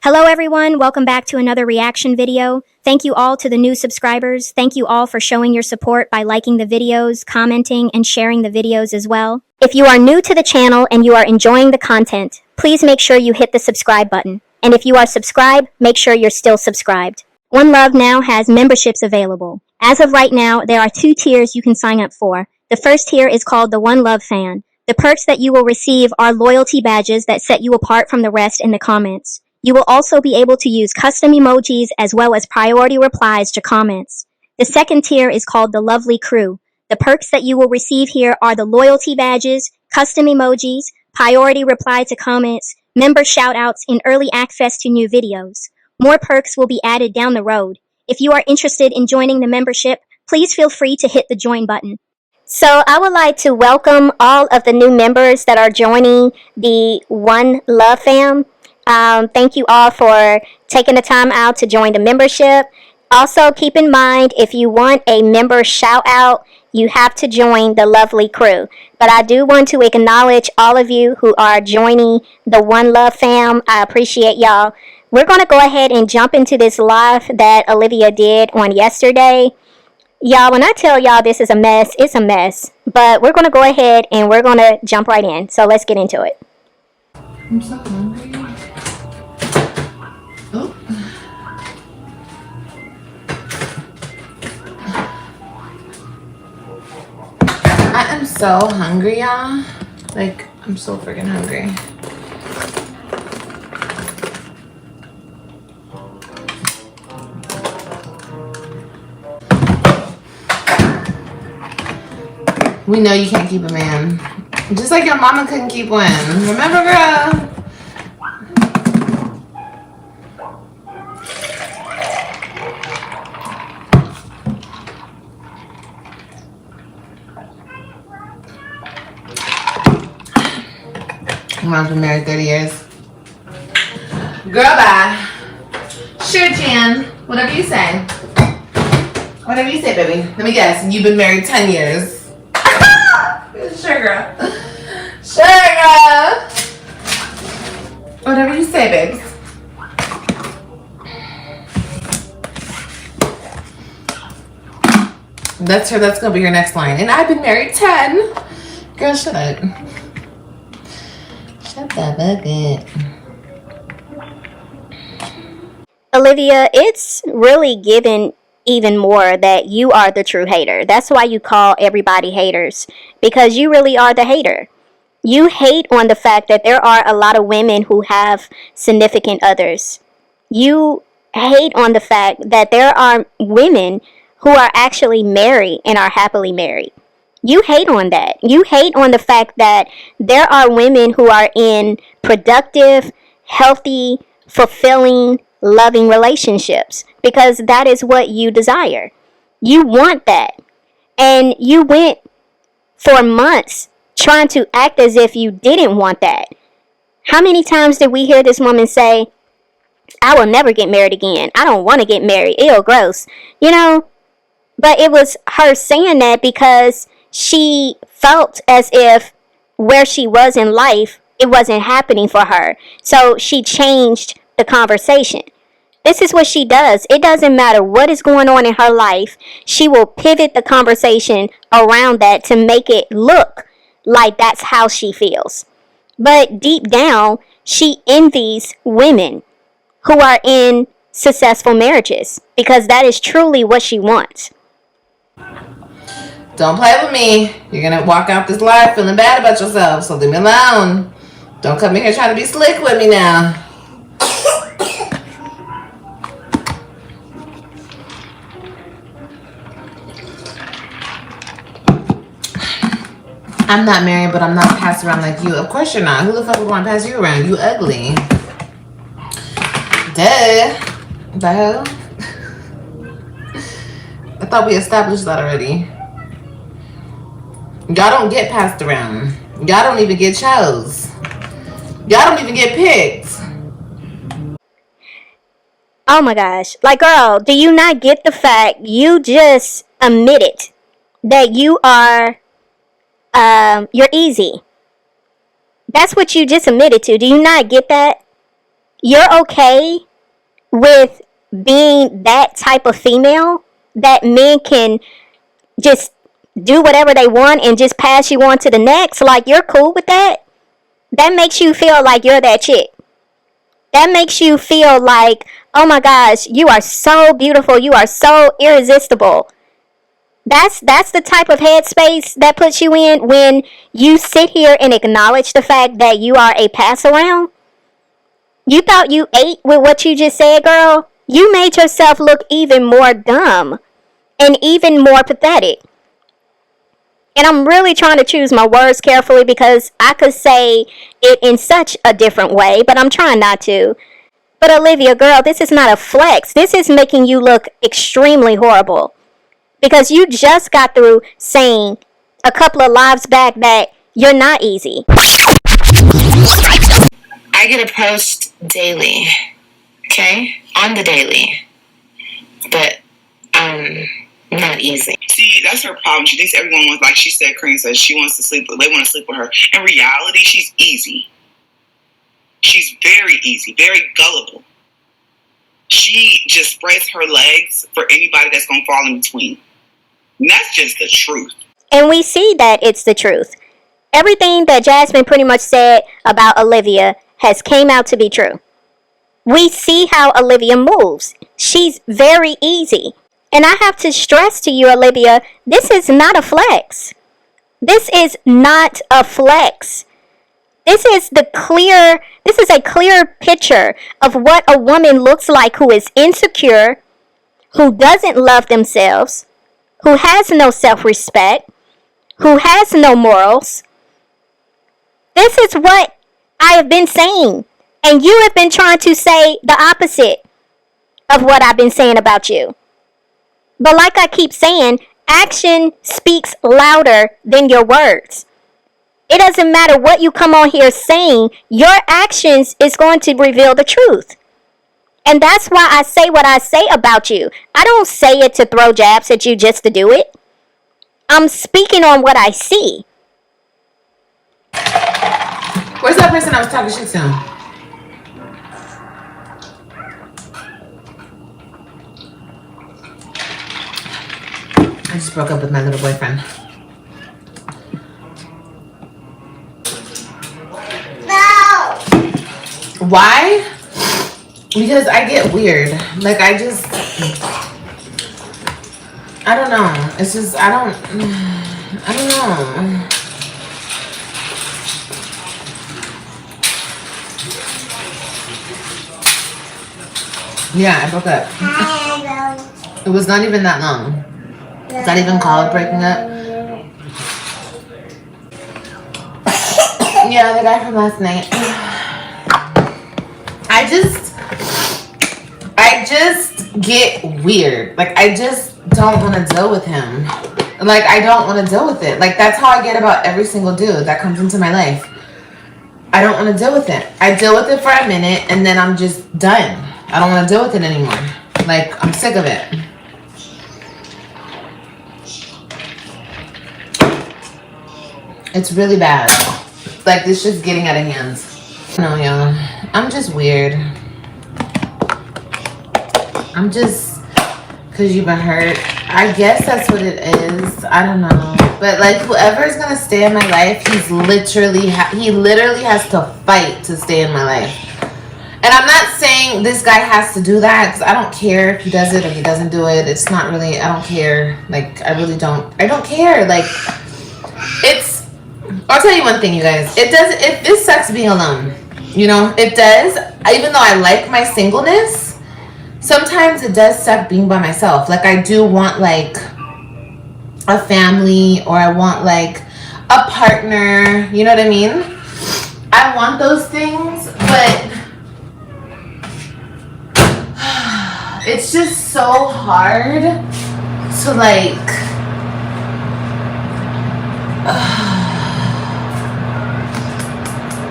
Hello everyone, welcome back to another reaction video. Thank you all to the new subscribers. Thank you all for showing your support by liking the videos, commenting, and sharing the videos as well. If you are new to the channel and you are enjoying the content, please make sure you hit the subscribe button. And if you are subscribed, make sure you're still subscribed. OneLove now has memberships available. As of right now, there are 2 tiers you can sign up for. The first tier is called the OneLove Fan. The perks that you will receive are loyalty badges that set you apart from the rest in the comments. You will also be able to use custom emojis as well as priority replies to comments. The second tier is called the Lovely Crew. The perks that you will receive here are the loyalty badges, custom emojis, priority reply to comments, member shoutouts, and early access to new videos. More perks will be added down the road. If you are interested in joining the membership, please feel free to hit the join button. So I would like to welcome all of the new members that are joining the OneLove fam. Thank you all for taking the time out to join the membership. Also, keep in mind, if you want a member shout out, you have to join the Lovely Crew. But I do want to acknowledge all of you who are joining the OneLove fam. I appreciate y'all. We're going to go ahead and jump into this live that Olivia did on yesterday. Y'all, when I tell y'all this is a mess, it's a mess. But we're going to go ahead and we're going to jump right in. So let's get into it. I'm so hungry. Oh. I am so hungry, y'all. Like, I'm so freaking hungry. We know you can't keep a man. Just like your mama couldn't keep one. Remember, girl? Mom's been married 30 years. Girl, bye. Sure, Jan. Whatever you say. Whatever you say, baby. Let me guess. You've been married 10 years. Sure, girl. Sure, girl. Whatever you say, babes. That's her. That's gonna be your next line. And I've been married 10. Girl, shut up. Shut the bucket. Olivia, it's really given even more that you are the true hater. That's why you call everybody haters, because you really are the hater. You hate on the fact that there are a lot of women who have significant others. You hate on the fact that there are women who are actually married and are happily married. You hate on that. You hate on the fact that there are women who are in productive, healthy, fulfilling, loving relationships, because that is what you desire. You want that. And you went for months trying to act as if you didn't want that. How many times did we hear this woman say, I will never get married again. I don't want to get married. Ew, gross. You know, but it was her saying that because she felt as if where she was in life, it wasn't happening for her. So she changed the conversation. This is what she does. It doesn't matter what is going on in her life. She will pivot the conversation around that to make it look like that's how she feels. But deep down, she envies women who are in successful marriages, because that is truly what she wants. Don't play with me. You're gonna walk out this life feeling bad about yourself, so leave me alone. Don't come in here trying to be slick with me now. I'm not married, but I'm not passed around like you. Of course you're not. Who the fuck would want to pass you around? You ugly. Duh. The hell? I thought we established that already. Y'all don't get passed around. Y'all don't even get chose. Y'all don't even get picked. Oh my gosh. Like, girl, do you not get the fact you just admitted that you are, you're easy? That's what you just admitted to. Do you not get that? you're okay with being that type of female that men can just do whatever they want and just pass you on to the next, like you're cool with that? That makes you feel like you're that chick. That makes you feel like, oh my gosh, you are so beautiful, you are so irresistible. That's the type of headspace that puts you in when you sit here and acknowledge the fact that you are a pass around. You thought you ate with what you just said, girl? You made yourself look even more dumb and even more pathetic. And I'm really trying to choose my words carefully because I could say it in such a different way, but I'm trying not to. But Olivia, girl, this is not a flex. This is making you look extremely horrible. Because you just got through saying a couple of lives back that you're not easy. I get a post daily, okay? On the daily. But not easy. See, that's her problem. She thinks everyone wants, like she said, Kareem says, she wants to sleep, they want to sleep with her. In reality, she's easy. She's very easy, very gullible. She just spreads her legs for anybody that's going to fall in between. And that's just the truth. And we see that it's the truth. Everything that Jasmine pretty much said about Olivia has came out to be true. We see how Olivia moves. She's very easy. And I have to stress to you, Olivia, this is not a flex. This is not a flex. This is a clear picture of what a woman looks like who is insecure, who doesn't love themselves, who has no self-respect, who has no morals. This is what I have been saying. And you have been trying to say the opposite of what I've been saying about you. But like I keep saying, action speaks louder than your words. It doesn't matter what you come on here saying, your actions is going to reveal the truth. And that's why I say what I say about you. I don't say it to throw jabs at you just to do it. I'm speaking on what I see. Where's that person I was talking shit to? I just broke up with my little boyfriend. No! Why? Because I get weird. Like, I don't know. It's just, I don't know. Yeah, I broke up. It was not even that long. Is that even called breaking up? Yeah, the guy from last night. I just get weird. Like, I just don't want to deal with him. Like, I don't want to deal with it. Like, that's how I get about every single dude that comes into my life. I don't want to deal with it. I deal with it for a minute, and then I'm just done. I don't want to deal with it anymore. Like, I'm sick of it. It's really bad. Like, this shit's getting out of hands. No, y'all. I'm just weird. I'm just, because you've been hurt. I guess that's what it is. I don't know. But, like, whoever is going to stay in my life, he literally has to fight to stay in my life. And I'm not saying this guy has to do that, because I don't care if he does it or he doesn't do it. It's not really, I don't care. Like, I really don't. I don't care. Like, I'll tell you one thing, you guys. It sucks being alone. You know, it does. Even though I like my singleness, sometimes it does suck being by myself. Like, I do want, like, a family, or I want, like, a partner. You know what I mean? I want those things, but it's just so hard to, like,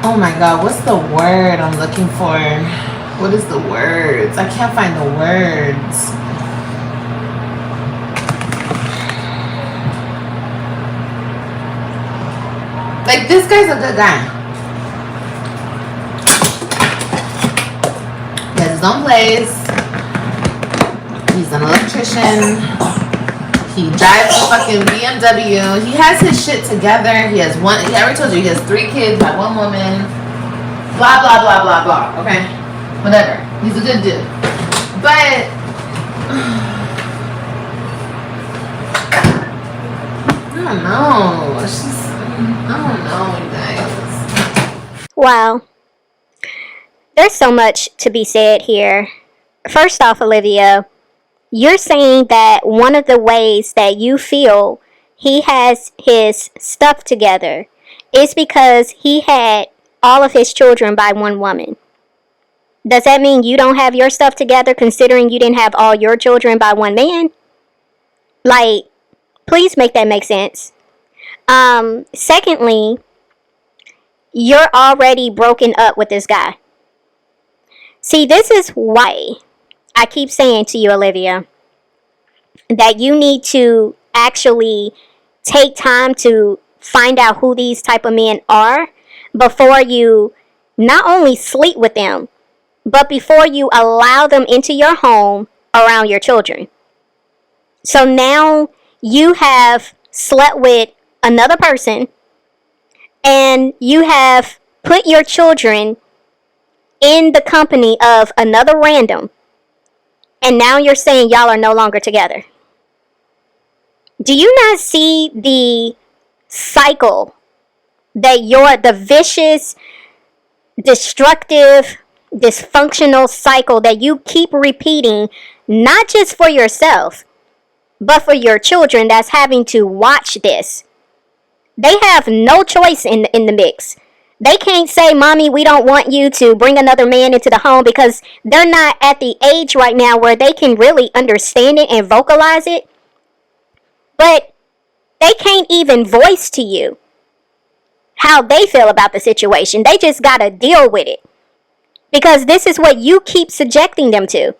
oh my god, what's the word I'm looking for? What is the words? I can't find the words. Like, this guy's a good guy. own place. He's an electrician. He drives a fucking BMW. He has his shit together. He has one. I already told you he has 3 kids by 1 woman. Blah blah blah blah blah. Okay, whatever. He's a good dude. But I don't know. It's just I don't know, you guys. Wow. There's so much to be said here. First off, Olivia, you're saying that one of the ways that you feel he has his stuff together is because he had all of his children by 1 woman. Does that mean you don't have your stuff together considering you didn't have all your children by 1 man? Like, please make that make sense. Secondly, you're already broken up with this guy. See, this is why I keep saying to you, Olivia, that you need to actually take time to find out who these type of men are before you not only sleep with them, but before you allow them into your home around your children. So now you have slept with another person and you have put your children in the company of another random, and now you're saying y'all are no longer together. Do you not see the cycle that the vicious, destructive, dysfunctional cycle that you keep repeating, not just for yourself, but for your children that's having to watch this? They have no choice in the mix. They can't say, Mommy, we don't want you to bring another man into the home, because they're not at the age right now where they can really understand it and vocalize it. But they can't even voice to you how they feel about the situation. They just got to deal with it, because this is what you keep subjecting them to.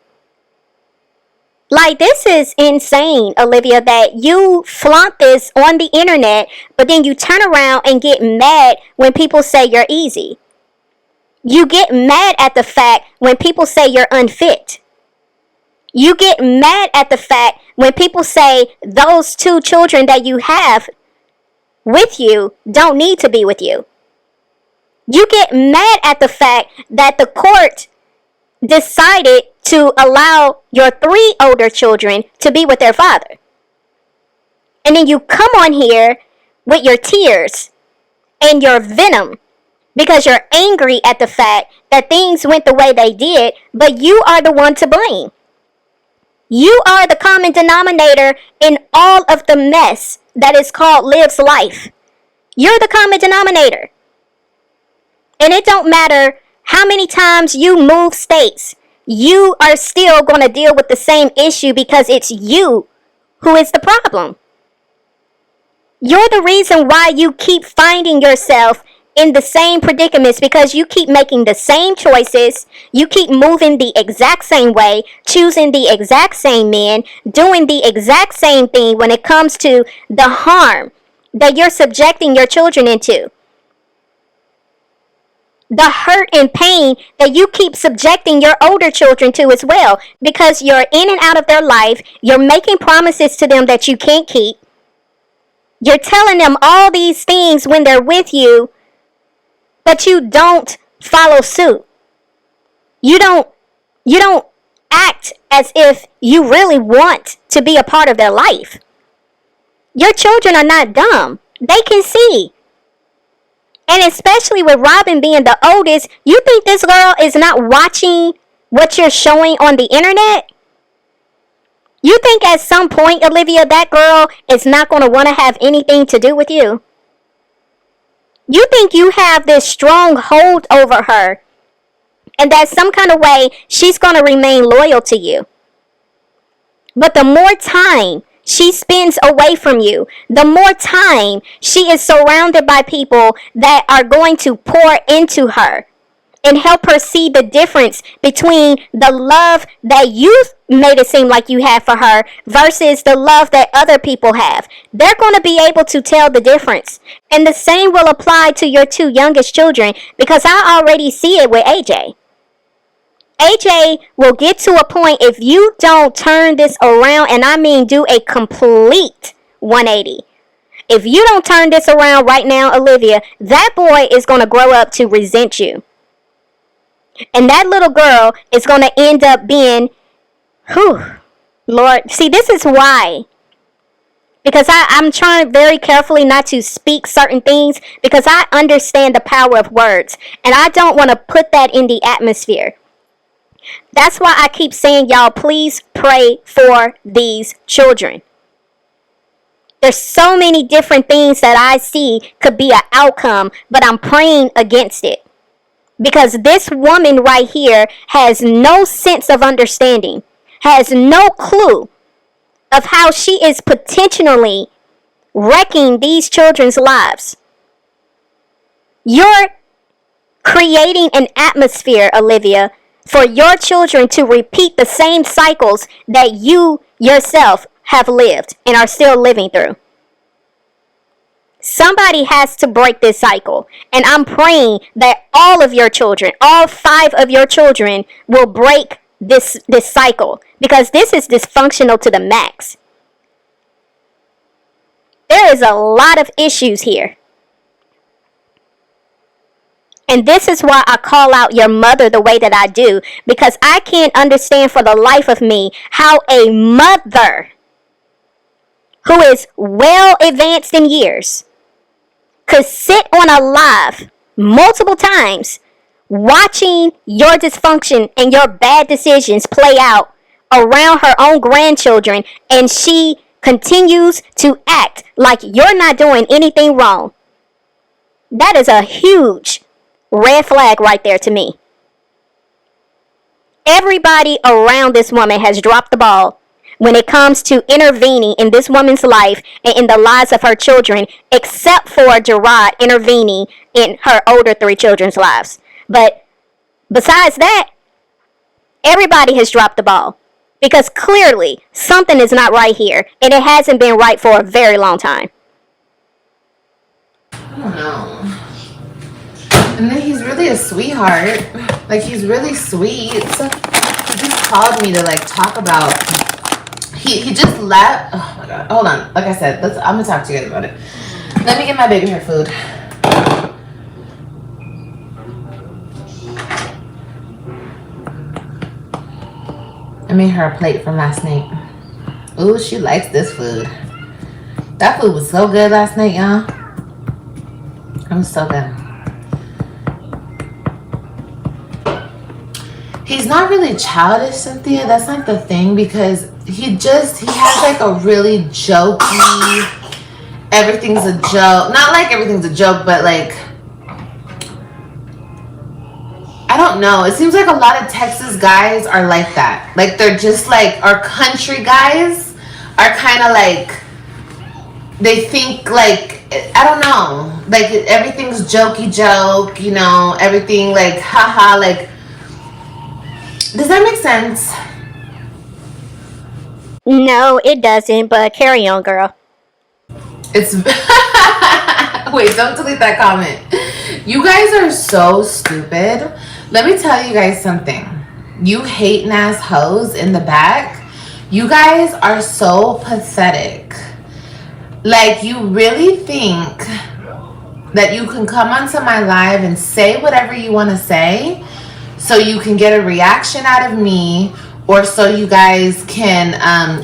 Like, this is insane, Olivia, that you flaunt this on the internet, but then you turn around and get mad when people say you're easy. You get mad at the fact when people say you're unfit. You get mad at the fact when people say those 2 children that you have with you don't need to be with you. You get mad at the fact that the court decided to allow your 3 older children to be with their father. And then you come on here with your tears and your venom because you're angry at the fact that things went the way they did, but you are the one to blame. You are the common denominator in all of the mess that is called Liv's life. You're the common denominator. And it don't matter how many times you move states, you are still going to deal with the same issue because it's you who is the problem. You're the reason why you keep finding yourself in the same predicaments, because you keep making the same choices, you keep moving the exact same way, choosing the exact same men, doing the exact same thing when it comes to the harm that you're subjecting your children into. The hurt and pain that you keep subjecting your older children to as well, because you're in and out of their life, you're making promises to them that you can't keep. You're telling them all these things when they're with you, but you don't follow suit. You don't act as if you really want to be a part of their life. Your children are not dumb. They can see. And especially with Robin being the oldest, you think this girl is not watching what you're showing on the internet? You think at some point, Olivia, that girl is not going to want to have anything to do with you? You think you have this strong hold over her, and that some kind of way she's going to remain loyal to you. But the more time she spends away from you, the more time she is surrounded by people that are going to pour into her and help her see the difference between the love that you made it seem like you have for her versus the love that other people have. They're going to be able to tell the difference. And the same will apply to your 2 youngest children, because I already see it with AJ. AJ will get to a point if you don't turn this around, and I mean do a complete 180. If you don't turn this around right now, Olivia, that boy is going to grow up to resent you. And that little girl is going to end up being, Lord, see, this is why. Because I'm trying very carefully not to speak certain things because I understand the power of words. And I don't want to put that in the atmosphere. That's why I keep saying, y'all, please pray for these children. There's so many different things that I see could be an outcome, but I'm praying against it. Because this woman right here has no sense of understanding, has no clue of how she is potentially wrecking these children's lives. You're creating an atmosphere, Olivia, for your children to repeat the same cycles that you yourself have lived and are still living through. Somebody has to break this cycle. And I'm praying that all of your children, all 5 of your children, will break this cycle. Because this is dysfunctional to the max. There is a lot of issues here. And this is why I call out your mother the way that I do. Because I can't understand for the life of me how a mother who is well advanced in years could sit on a live multiple times watching your dysfunction and your bad decisions play out around her own grandchildren, and she continues to act like you're not doing anything wrong. That is a huge red flag right there to me. Everybody around this woman has dropped the ball when it comes to intervening in this woman's life and in the lives of her children, except for Jerrod intervening in her older 3 children's lives. But besides that, everybody has dropped the ball. Because clearly, something is not right here. And it hasn't been right for a very long time. I don't know. And then he's really a sweetheart. Like, he's really sweet. So he just called me to, like, talk about... He just left... Oh, my God. Hold on. Like I said, I'm going to talk to you guys about it. Let me get my baby her food. I made her a plate from last night. Ooh, she likes this food. That food was so good last night, y'all. It was so good. He's not really childish, Cynthia. That's not the thing, because he has like a really jokey, everything's a joke. Not like everything's a joke, but like, I don't know. It seems like a lot of Texas guys are like that. Like, they're just like, our country guys are kind of like, they think like, I don't know. Like, everything's jokey joke, you know, everything like, haha, like, does that make sense? No, it doesn't, but carry on, girl. It's... Wait, don't delete that comment. You guys are so stupid. Let me tell you guys something. You hating ass hoes in the back. You guys are so pathetic. Like, you really think that you can come onto my live and say whatever you want to say so you can get a reaction out of me, or so you guys can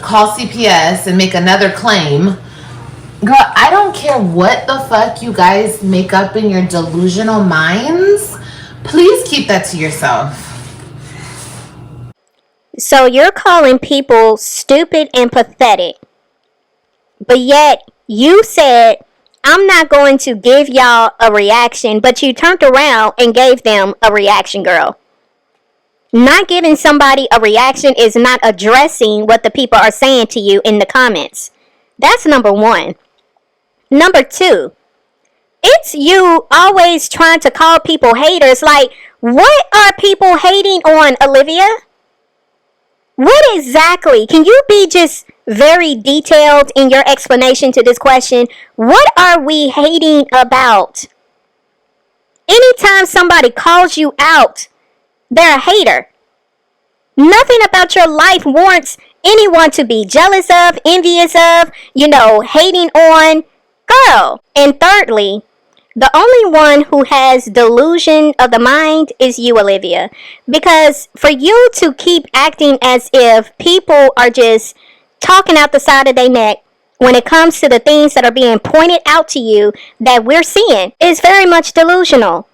call CPS and make another claim. Girl, I don't care what the fuck you guys make up in your delusional minds. Please keep that to yourself. So you're calling people stupid and pathetic. But yet, you said, I'm not going to give y'all a reaction, but you turned around and gave them a reaction, girl. Not giving somebody a reaction is not addressing what the people are saying to you in the comments. That's number 1. Number 2, it's you always trying to call people haters. Like, what are people hating on, Olivia? What exactly? Can you be just very detailed in your explanation to this question? What are we hating about? Anytime somebody calls you out, they're a hater. Nothing about your life warrants anyone to be jealous of, envious of, hating on. Girl. And thirdly, the only one who has delusion of the mind is you, Olivia. Because for you to keep acting as if people are just talking out the side of their neck when it comes to the things that are being pointed out to you that we're seeing is very much delusional.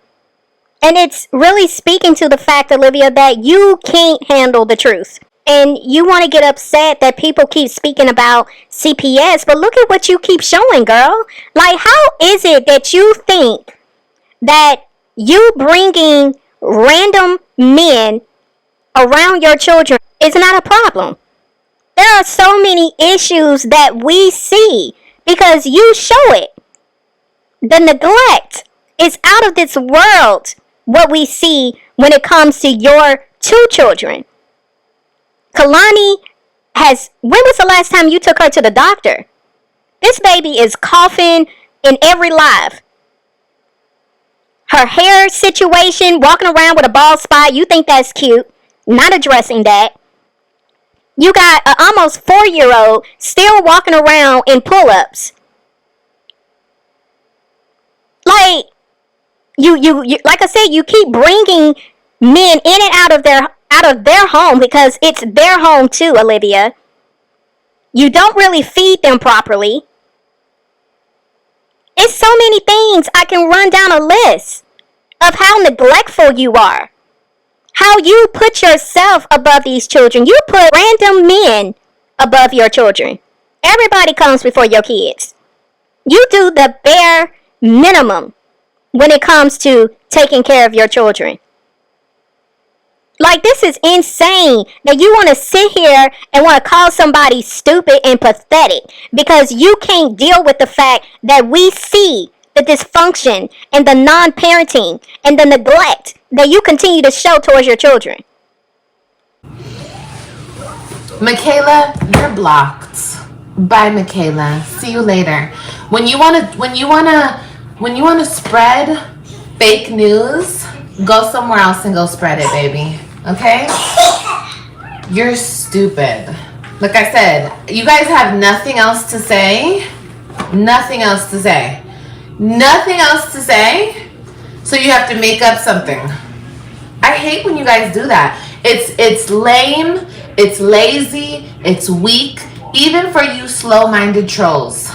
And it's really speaking to the fact, Olivia, that you can't handle the truth. And you want to get upset that people keep speaking about CPS, but look at what you keep showing, girl. Like, how is it that you think that you bringing random men around your children is not a problem? There are so many issues that we see because you show it. The neglect is out of this world, what we see when it comes to your two children. Kalani when was the last time you took her to the doctor? This baby is coughing in every live. Her hair situation, walking around with a bald spot, you think that's cute. Not addressing that. You got an almost 4-year-old still walking around in pull-ups. Like, you like I said, you keep bringing men in and out of their home because it's their home too, Olivia. You don't really feed them properly. It's so many things. I can run down a list of how neglectful you are. How you put yourself above these children. You put random men above your children. Everybody comes before your kids. You do the bare minimum when it comes to taking care of your children. Like, this is insane that you want to sit here and want to call somebody stupid and pathetic because you can't deal with the fact that we see the dysfunction and the non-parenting and the neglect that you continue to show towards your children. Michaela, you're blocked. Bye, Michaela. See you later. When you wanna spread fake news, go somewhere else and go spread it, baby. Okay? You're stupid. Like I said, you guys have nothing else to say. Nothing else to say. Nothing else to say. So you have to make up something. I hate when you guys do that. It's lame, it's lazy, it's weak. Even for you slow-minded trolls.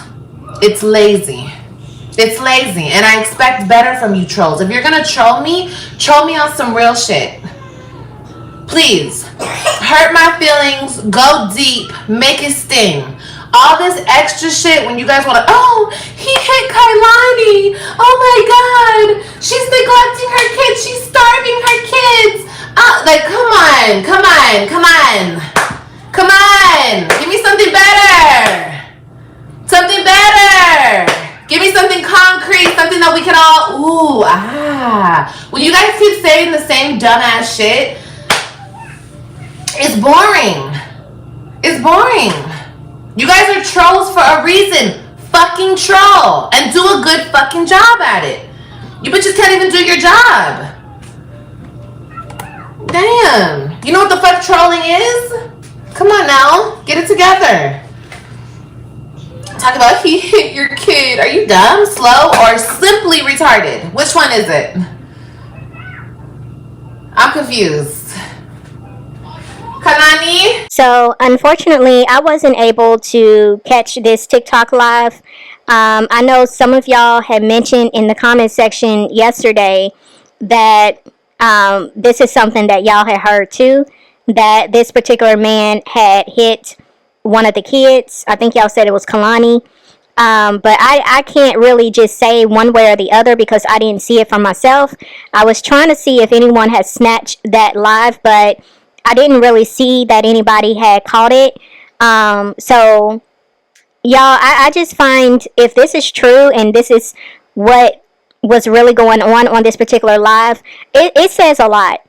It's lazy. It's lazy. And I expect better from you trolls. If you're gonna troll me on some real shit. Please, hurt my feelings, go deep, make it sting. All this extra shit when you guys want to, oh, he hit Kailani. Oh my God, she's neglecting her kids. She's starving her kids. Like, come on. Give me something better. Something better. Give me something concrete, something that we can all, When you guys keep saying the same dumbass shit, it's boring. It's boring. You guys are trolls for a reason. Fucking troll. And do a good fucking job at it. You bitches can't even do your job. Damn. You know what the fuck trolling is? Come on now. Get it together. Talk about he hit your kid. Are you dumb, slow, or simply retarded? Which one is it? I'm confused. Kalani? So, unfortunately, I wasn't able to catch this TikTok live. I know some of y'all had mentioned in the comment section yesterday that this is something that y'all had heard too, that this particular man had hit one of the kids. I think y'all said it was Kalani. But I can't really just say one way or the other because I didn't see it for myself. I was trying to see if anyone had snatched that live, but I didn't really see that anybody had caught it. So, y'all, I just find if this is true and this is what was really going on this particular live, it says a lot.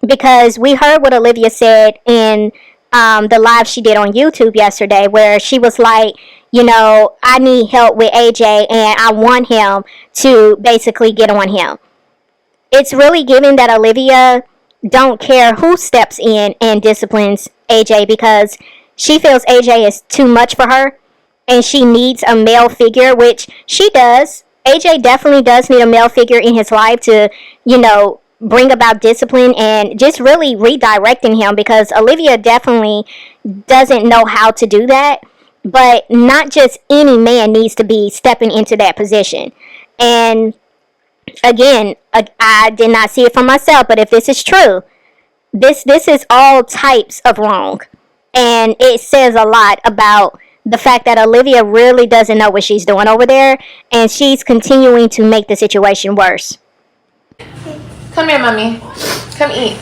Because we heard what Olivia said in the live she did on YouTube yesterday, where she was like, I need help with AJ and I want him to basically get on him. It's really giving that Olivia don't care who steps in and disciplines AJ because she feels AJ is too much for her and she needs a male figure, which she does. AJ definitely does need a male figure in his life to, bring about discipline and just really redirecting him, because Olivia definitely doesn't know how to do that. But not just any man needs to be stepping into that position. And again, I did not see it for myself, but if this is true, this is all types of wrong. And it says a lot about the fact that Olivia really doesn't know what she's doing over there, and she's continuing to make the situation worse. Come here, mommy. Come eat.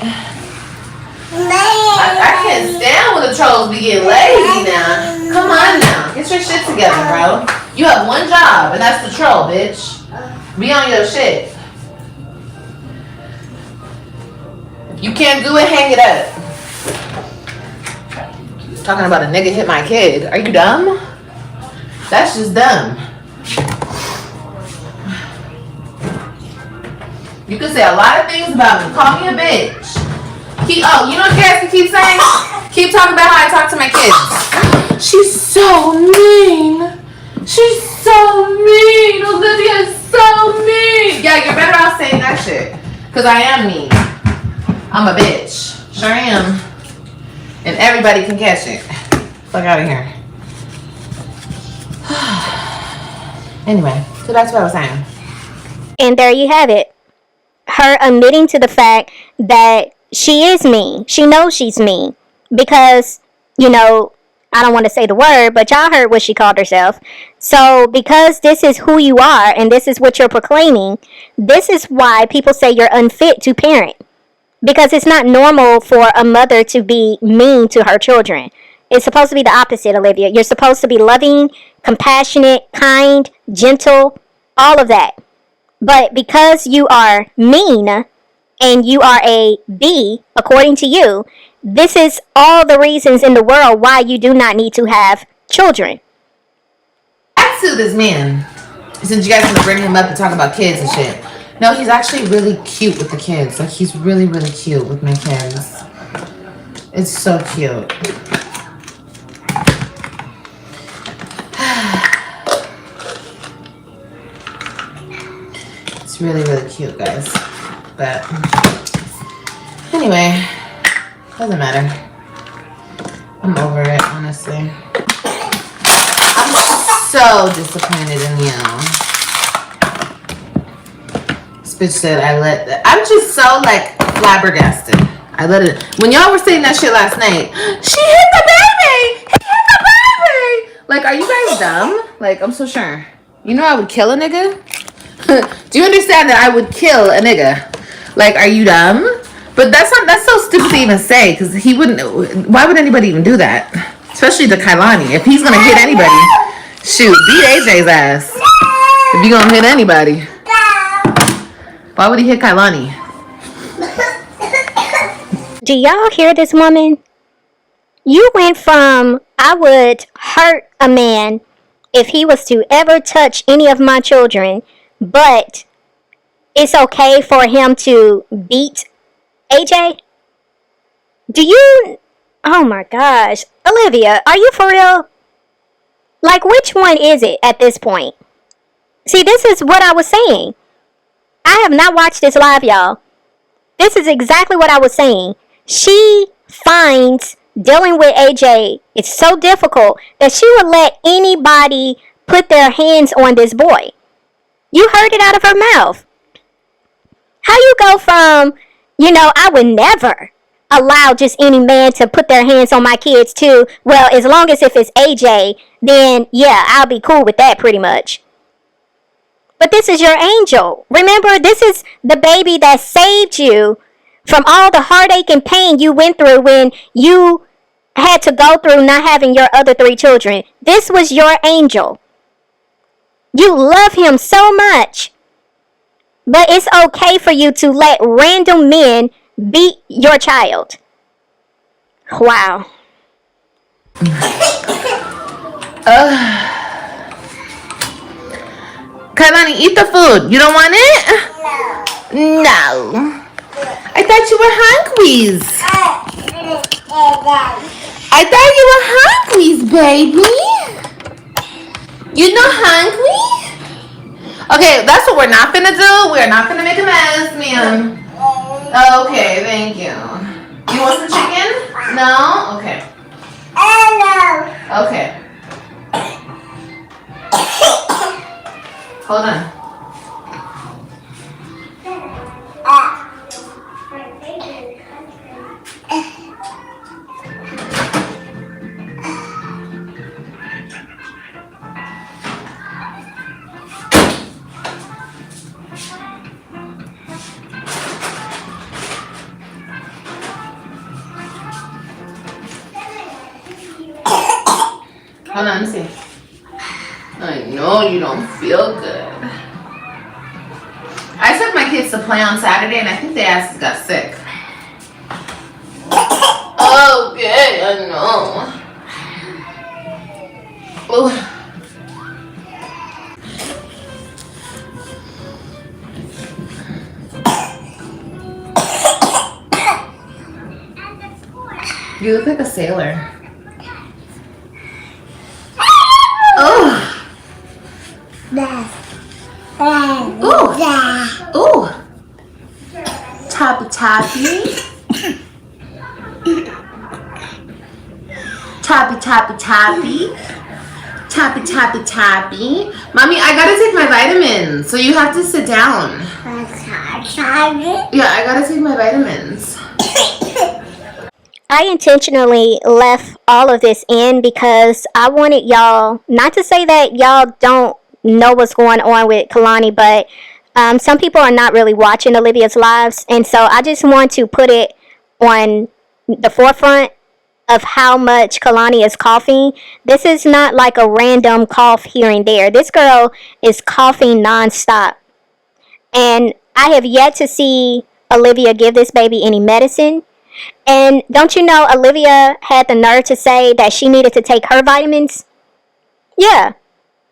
I can't stand when the trolls be getting lazy now. Come on now. Get your shit together, bro. You have one job, and that's the troll, bitch. Be on your shit. If you can't do it, hang it up. Talking about a nigga hit my kid. Are you dumb? That's just dumb. You can say a lot of things about me. Call me a bitch. You know what Cassie keeps saying? Keep talking about how I talk to my kids. She's so mean. She's so mean. Olivia's so mean. Yeah, you're better off saying that shit. Because I am mean. I'm a bitch. Sure am. And everybody can catch it. Fuck out of here. Anyway, so that's what I was saying. And there you have it. Her admitting to the fact that she is mean. She knows she's mean. Because, I don't want to say the word, but y'all heard what she called herself. So, because this is who you are and this is what you're proclaiming, this is why people say you're unfit to parent. Because it's not normal for a mother to be mean to her children. It's supposed to be the opposite, Olivia. You're supposed to be loving, compassionate, kind, gentle, all of that. But because you are mean and you are a B, according to you, this is all the reasons in the world why you do not need to have children. Back to this man. Since you guys want to bring him up and talk about kids and shit. No, he's actually really cute with the kids. Like, he's really, really cute with my kids. It's so cute. It's really, really cute, guys. But anyway, doesn't matter. I'm over it, honestly. I'm so disappointed in you. This bitch said I'm just so, flabbergasted. I let it. When y'all were saying that shit last night, she hit the baby! He hit the baby! Are you guys dumb? I'm so sure. You know I would kill a nigga? Do you understand that I would kill a nigga? Are you dumb? But that's so stupid to even say, because he wouldn't. Why would anybody even do that? Especially to Kailani. If he's gonna hit anybody, shoot, beat AJ's ass. If you gonna hit anybody. Why would he hit Kailani? Do y'all hear this woman? You went from, I would hurt a man if he was to ever touch any of my children, but it's okay for him to beat AJ? Oh my gosh. Olivia, are you for real? Which one is it at this point? See, this is what I was saying. I have not watched this live, y'all. This is exactly what I was saying. She finds dealing with AJ is so difficult that she would let anybody put their hands on this boy. You heard it out of her mouth. How you go from, I would never allow just any man to put their hands on my kids too. Well, as long as if it's AJ, then yeah, I'll be cool with that pretty much. But this is your angel. Remember, this is the baby that saved you from all the heartache and pain you went through when you had to go through not having your other 3 children. This was your angel. You love him so much. But it's okay for you to let random men beat your child. Wow. Kailani, eat the food. You don't want it? No. I thought you were hungries. I thought you were hungries, baby. You not hungry? Okay, that's what we're not gonna do. We're not gonna make a mess, ma'am. Okay, thank you. You want some chicken? No? Okay. Okay. Hold on. Hold on, let me see. I know you don't feel good. I took my kids to play on Saturday and I think their asses got sick. Okay, I know. Ooh. You look like a sailor. Oh. Ooh. Ooh. Toppy toppy. Toppy toppy toppy. Toppy toppy toppy. Mommy, I gotta take my vitamins, so you have to sit down. Yeah, I gotta take my vitamins. I intentionally left all of this in because I wanted y'all, not to say that y'all don't know what's going on with Kalani, but some people are not really watching Olivia's lives, and so I just want to put it on the forefront of how much Kalani is coughing. This is not like a random cough here and there. This girl is coughing nonstop, and I have yet to see Olivia give this baby any medicine. And don't you know Olivia had the nerve to say that she needed to take her vitamins? Yeah.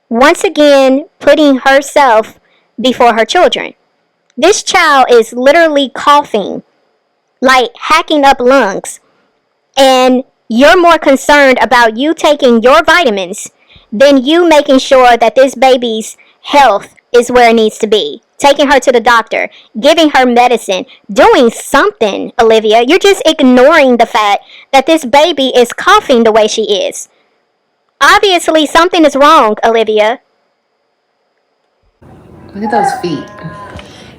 Once again, putting herself before her children. This child is literally coughing, like hacking up lungs. And you're more concerned about you taking your vitamins than you making sure that this baby's health is where it needs to be. Taking her to the doctor, giving her medicine, doing something, Olivia. You're just ignoring the fact that this baby is coughing the way she is. Obviously, something is wrong, Olivia. Look at those feet.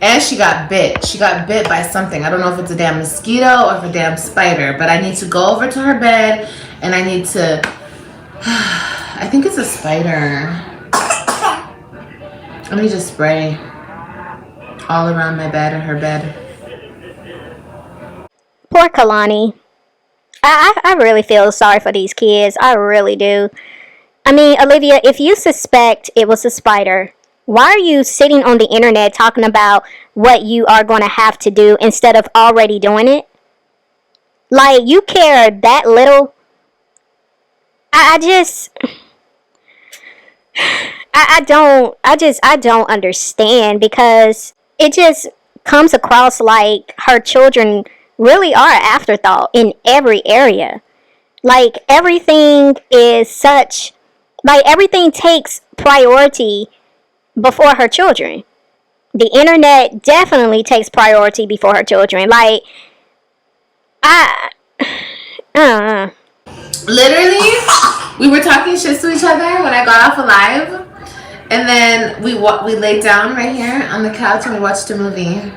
And she got bit. She got bit by something. I don't know if it's a damn mosquito or if a damn spider, but I need to go over to her bed and I need to... I think it's a spider. Let me just spray all around my bed and her bed. Poor Kalani. I really feel sorry for these kids. I really do. I mean, Olivia, if you suspect it was a spider, why are you sitting on the internet talking about what you are going to have to do instead of already doing it? Like, you care that little? I don't understand, because it just comes across like her children really are an afterthought in every area. Like, everything is such, like, everything takes priority before her children. The internet definitely takes priority before her children. Like, Literally, we were talking shit to each other when I got off of live. And then we laid down right here on the couch and we watched a movie.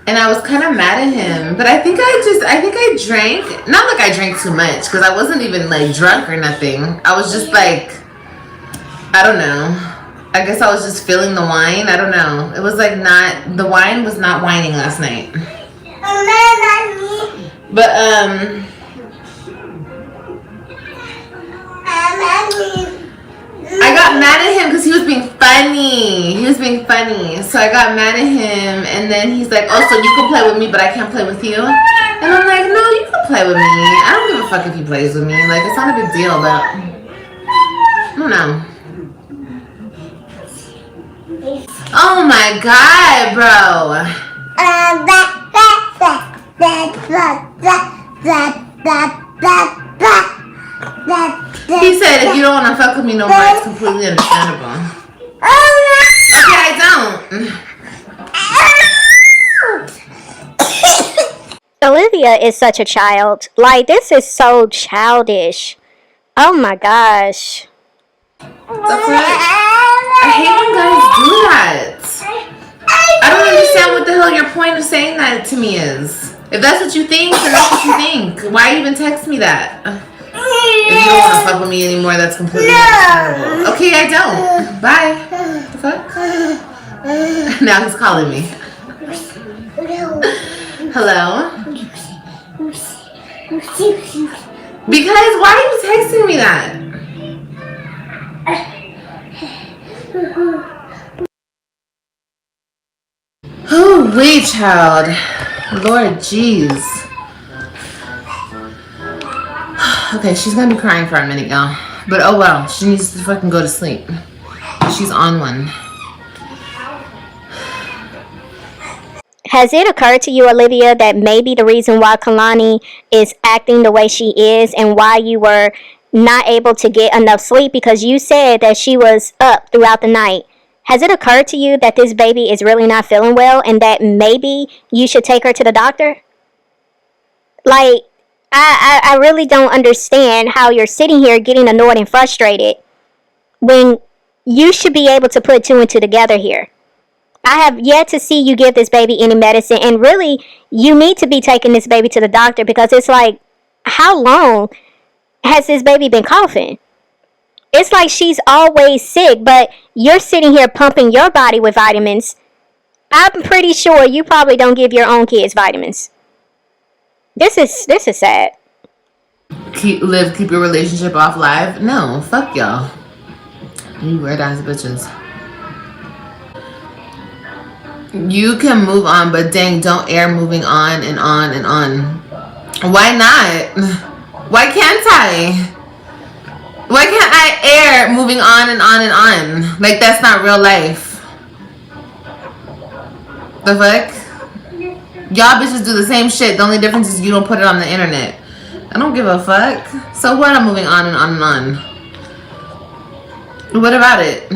And I was kind of mad at him, but I think I drank. Not like I drank too much, because I wasn't even like drunk or nothing. I was just like, I don't know. I guess I was just feeling the wine. I don't know. It was like not, the wine was not whining last night. But I got mad at him because he was being funny. He was being funny. So I got mad at him, and then he's like, oh, so you can play with me, but I can't play with you? And I'm like, no, you can play with me. I don't give a fuck if he plays with me. Like, it's not a big deal, but I don't know. Oh my God, bro. He said if you don't want to fuck with me no more, it's completely understandable. Okay, I don't. Olivia is such a child. Like, this is so childish. Oh my gosh. The fuck? I hate when guys do that. I don't understand what the hell your point of saying that to me is. If that's what you think, then that's what you think. Why even text me that? If you don't want to fuck with me anymore, that's completely understandable. Okay, I don't. Bye. The fuck? Now he's calling me. Hello? Because why are you texting me that? Oh, wait, child. Lord, jeez. Okay, she's gonna be crying for a minute, y'all. But oh well, she needs to fucking go to sleep. She's on one. Has it occurred to you, Olivia, that maybe the reason why Kalani is acting the way she is and why you were not able to get enough sleep, because you said that she was up throughout the night? Has it occurred to you that this baby is really not feeling well and that maybe you should take her to the doctor? Like, I really don't understand how you're sitting here getting annoyed and frustrated when you should be able to put two and two together here. I have yet to see you give this baby any medicine, and really, you need to be taking this baby to the doctor, because it's like, how long has this baby been coughing? It's like she's always sick, but you're sitting here pumping your body with vitamins. I'm pretty sure you probably don't give your own kids vitamins. This is sad. Keep your relationship off live? No, fuck y'all. You weird ass bitches. You can move on, but dang, don't air moving on and on and on. Why not? Why can't I? Why can't I air moving on and on and on? Like, that's not real life. The fuck? Y'all bitches do the same shit. The only difference is you don't put it on the internet. I don't give a fuck. So what? I'm moving on and on and on. What about it?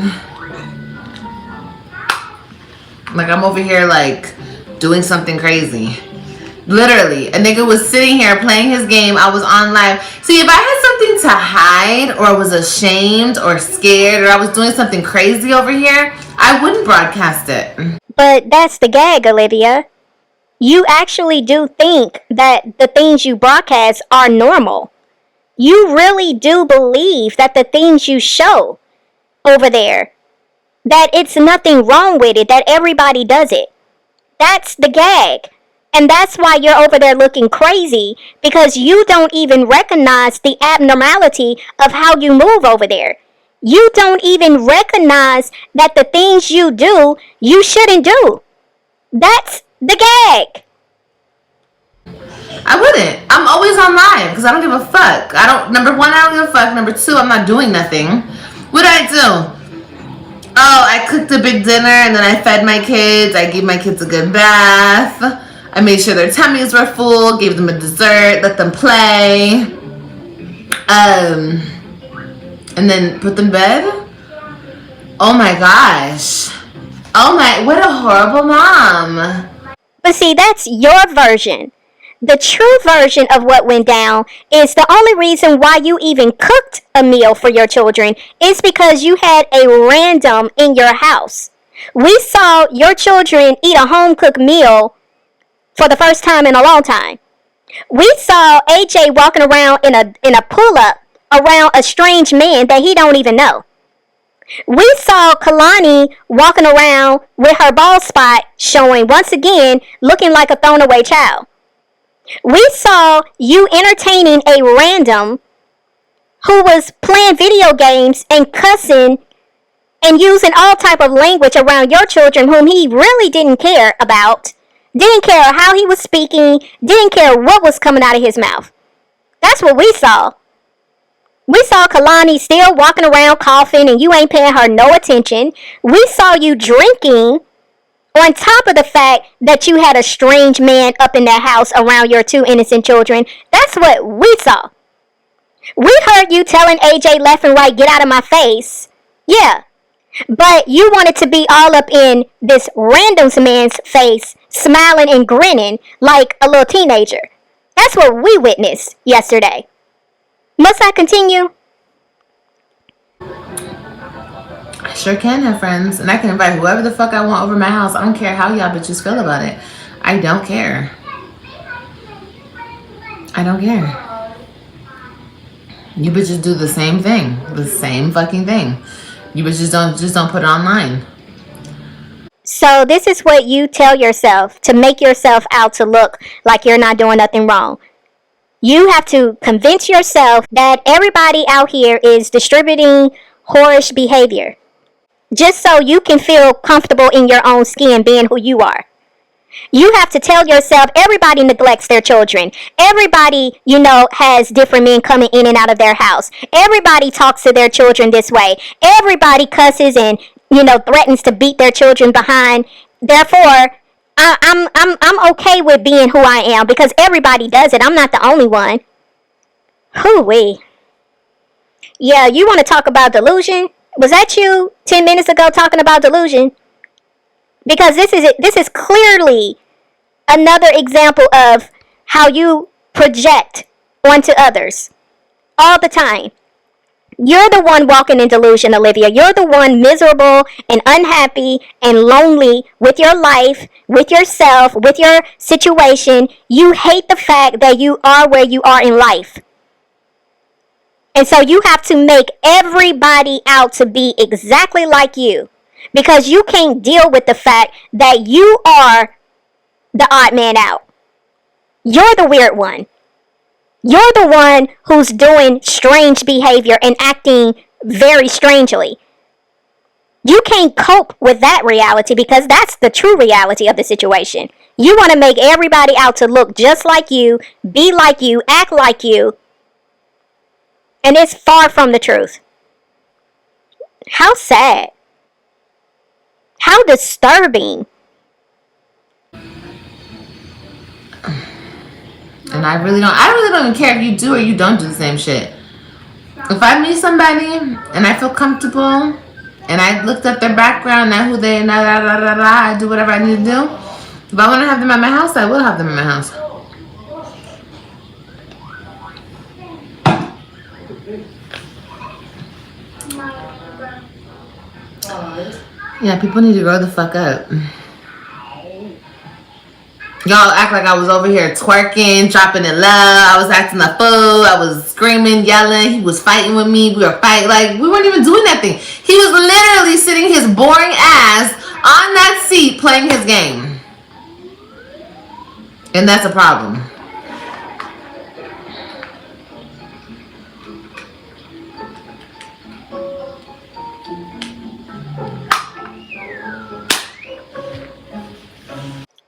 Like, I'm over here, like, doing something crazy. Literally, a nigga was sitting here playing his game. I was on live. See, if I had something to hide, or was ashamed or scared, or I was doing something crazy over here, I wouldn't broadcast it. But that's the gag, Olivia. You actually do think that the things you broadcast are normal. You really do believe that the things you show over there, that it's nothing wrong with it, that everybody does it. That's the gag. And that's why you're over there looking crazy, because you don't even recognize the abnormality of how you move over there. You don't even recognize that the things you do, you shouldn't do. That's the gag. I wouldn't. I'm always on live because I don't give a fuck. Number one, I don't give a fuck. Number two, I'm not doing nothing. What did I do? Oh, I cooked a big dinner and then I fed my kids. I gave my kids a good bath. I made sure their tummies were full, gave them a dessert, let them play. And then put them to bed. Oh my gosh. What a horrible mom. But see, that's your version. The true version of what went down is the only reason why you even cooked a meal for your children is because you had a random in your house. We saw your children eat a home-cooked meal for the first time in a long time. We saw AJ walking around in a pull-up around a strange man that he don't even know. We saw Kalani walking around with her bald spot showing once again, looking like a thrown away child. We saw you entertaining a random who was playing video games and cussing and using all type of language around your children whom he really didn't care about, didn't care how he was speaking, didn't care what was coming out of his mouth. That's what we saw. We saw Kalani still walking around coughing and you ain't paying her no attention. We saw you drinking On top of the fact that you had a strange man up in that house around your 2 innocent children. That's what we saw. We heard you telling AJ left and right, get out of my face. Yeah. But you wanted to be all up in this random man's face, smiling and grinning like a little teenager. That's what we witnessed yesterday. Must I continue? I sure can have friends, and I can invite whoever the fuck I want over my house. I don't care how y'all bitches feel about it. I don't care. I don't care. You bitches do the same thing. The same fucking thing. You bitches don't put it online. So this is what you tell yourself to make yourself out to look like you're not doing nothing wrong. You have to convince yourself that everybody out here is distributing whorish behavior. Just so you can feel comfortable in your own skin being who you are. You have to tell yourself everybody neglects their children. Everybody, has different men coming in and out of their house. Everybody talks to their children this way. Everybody cusses and, threatens to beat their children behind. Therefore, I'm okay with being who I am because everybody does it. I'm not the only one. Hoo-wee. Yeah, you want to talk about delusion? Was that you 10 minutes ago talking about delusion? Because this is clearly another example of how you project onto others all the time. You're the one walking in delusion, Olivia. You're the one miserable and unhappy and lonely with your life, with yourself, with your situation. You hate the fact that you are where you are in life. And so you have to make everybody out to be exactly like you. Because you can't deal with the fact that you are the odd man out. You're the weird one. You're the one who's doing strange behavior and acting very strangely. You can't cope with that reality because that's the true reality of the situation. You want to make everybody out to look just like you, be like you, act like you. And it's far from the truth. How sad. How disturbing. And I really don't even care if you do or you don't do the same shit. If I meet somebody and I feel comfortable and I looked up their background, know who they are, I do whatever I need to do. If I want to have them at my house, I will have them at my house. Yeah, people need to grow the fuck up. Y'all act like I was over here twerking, dropping it low. I was acting a fool. I was screaming, yelling. He was fighting with me. We were fighting. Like, we weren't even doing nothing. He was literally sitting his boring ass on that seat playing his game. And that's a problem.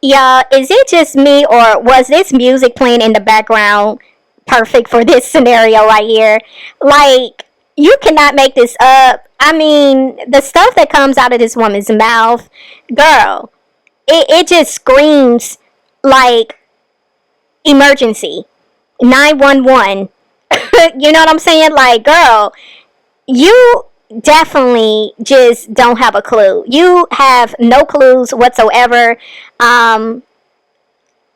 Yeah, is it just me or was this music playing in the background perfect for this scenario right here? Like, you cannot make this up. I mean, the stuff that comes out of this woman's mouth, girl, it just screams like emergency, 911. You know what I'm saying? Like, girl, you definitely just don't have a clue. You have no clues whatsoever.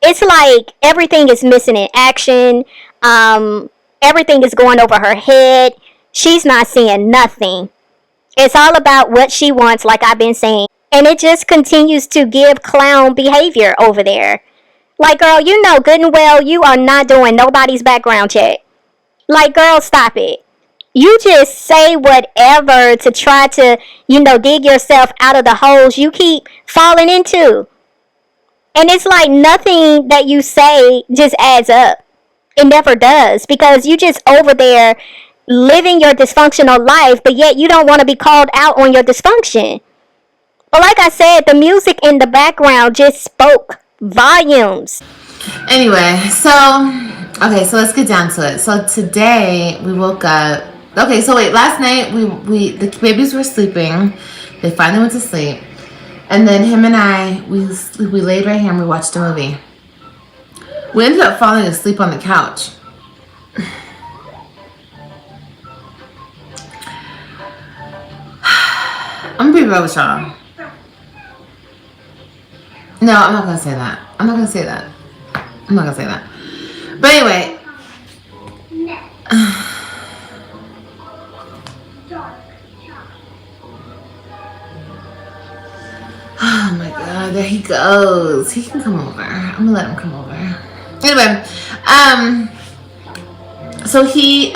It's like everything is missing in action. Everything is going over her head. She's not seeing nothing. It's all about what she wants, like I've been saying. And it just continues to give clown behavior over there. Like, girl, you know good and well you are not doing nobody's background check. Like, girl, stop it. You just say whatever to try to, dig yourself out of the holes you keep falling into. And it's like nothing that you say just adds up. It never does. Because you just over there living your dysfunctional life, but yet you don't want to be called out on your dysfunction. But like I said, the music in the background just spoke volumes. Anyway, so let's get down to it. So today we woke up. Okay, so wait, last night the babies were sleeping. They finally went to sleep. And then him and I, we laid right here and we watched a movie. We ended up falling asleep on the couch. I'm gonna be real with y'all. No, I'm not gonna say that. I'm not gonna say that. I'm not gonna say that. But anyway. Oh my god, there he goes. He can come over. I'm gonna let him come over. Anyway, so he,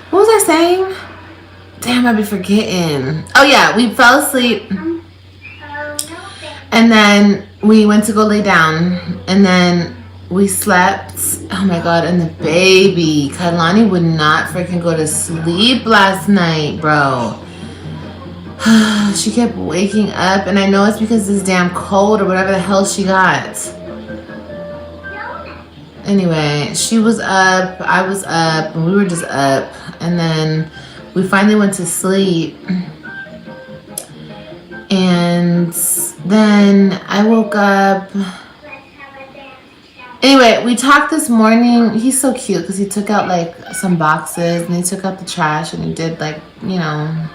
what was I saying? Damn, I be forgetting. Oh yeah, we fell asleep. And then we went to go lay down. And then we slept. Oh my god, and the baby, Kailani would not freaking go to sleep last night, bro. She kept waking up, and I know it's because it's damn cold or whatever the hell she got. Anyway, she was up, I was up, and we were just up. And then we finally went to sleep. And then I woke up. Anyway, we talked this morning. He's so cute because he took out like some boxes and he took out the trash and he did like, you know,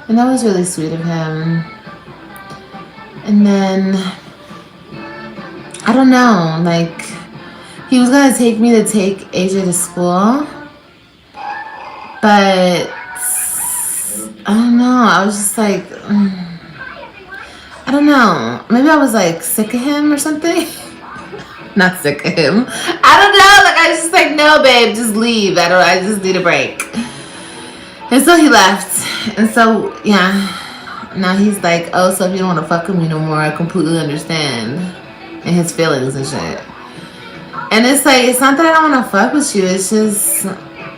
and that was really sweet of him. And then, I don't know, like, he was going to take me to take AJ to school. But, I don't know, I was just like, I don't know, maybe I was like sick of him or something. Not sick of him. I don't know, like I was just like, no babe, just leave. I just need a break. And so he left. And so, yeah. Now he's like, oh, so if you don't want to fuck with me no more, I completely understand. And his feelings and shit. And it's like, it's not that I don't want to fuck with you. It's just, I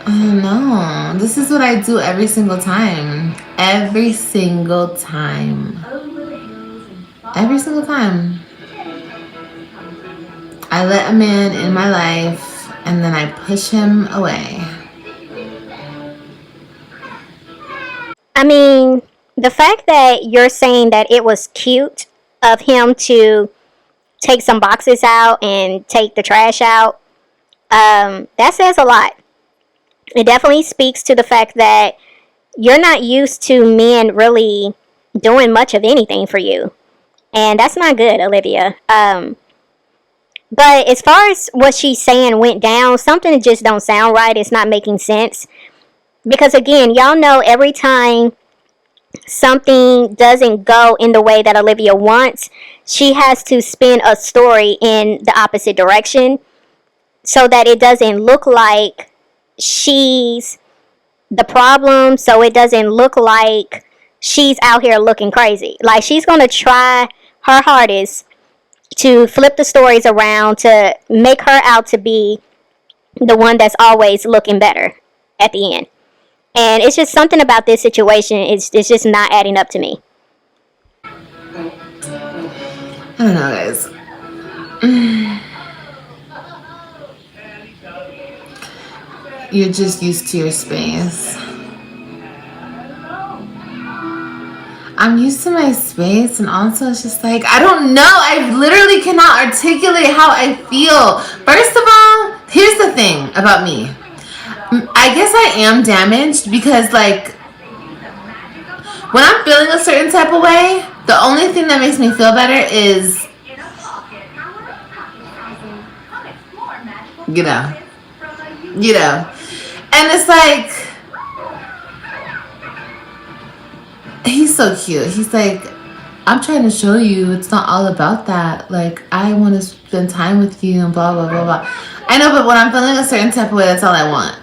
don't know. This is what I do every single time. Every single time. Every single time. I let a man in my life and then I push him away. I mean, the fact that you're saying that it was cute of him to take some boxes out and take the trash out, that says a lot. It definitely speaks to the fact that you're not used to men really doing much of anything for you. And that's not good, Olivia. But as far as what she's saying went down, something just don't sound right. It's not making sense. Because again, y'all know every time something doesn't go in the way that Olivia wants, she has to spin a story in the opposite direction so that it doesn't look like she's the problem, so it doesn't look like she's out here looking crazy. Like, she's going to try her hardest to flip the stories around to make her out to be the one that's always looking better at the end. And it's just something about this situation. It's just not adding up to me. I don't know, guys. You're just used to your space. I'm used to my space, and also it's just like, I don't know. I literally cannot articulate how I feel. First of all, here's the thing about me. I guess I am damaged because, like, when I'm feeling a certain type of way, the only thing that makes me feel better is, you know. And it's like, he's so cute. He's like, I'm trying to show you it's not all about that. Like, I want to spend time with you and blah, blah, blah, blah. I know, but when I'm feeling a certain type of way, that's all I want.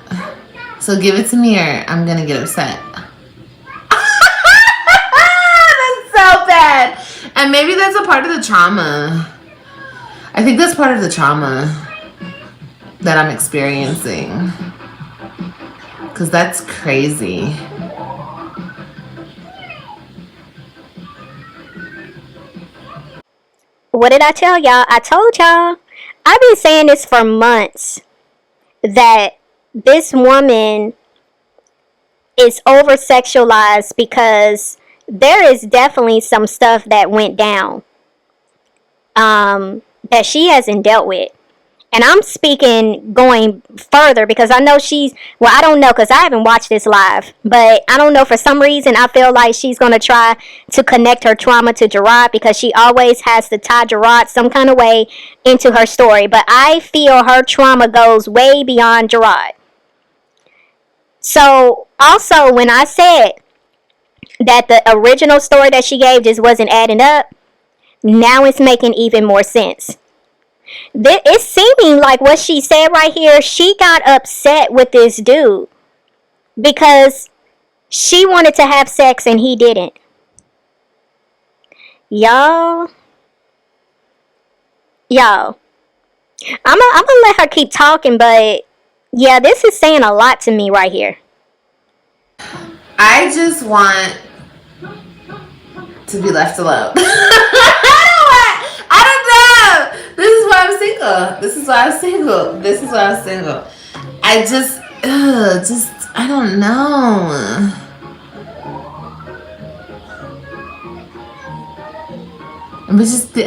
So give it to me or I'm going to get upset. That's so bad. And maybe that's a part of the trauma. I think that's part of the trauma that I'm experiencing. Because that's crazy. What did I tell y'all? I told y'all. I've been saying this for months. That this woman is over sexualized because there is definitely some stuff that went down that she hasn't dealt with. And I'm speaking going further because I know I don't know because I haven't watched this live, but I don't know, for some reason I feel like she's going to try to connect her trauma to Jerrod because she always has to tie Jerrod some kind of way into her story. But I feel her trauma goes way beyond Jerrod. So also, when I said that the original story that she gave just wasn't adding up, now it's making even more sense. It's seeming like what she said right here, she got upset with this dude because she wanted to have sex and he didn't. Y'all, I'm gonna let her keep talking, but yeah, this is saying a lot to me right here. I just want to be left alone. I don't know. This is why I'm single. I just, I don't know. But just, you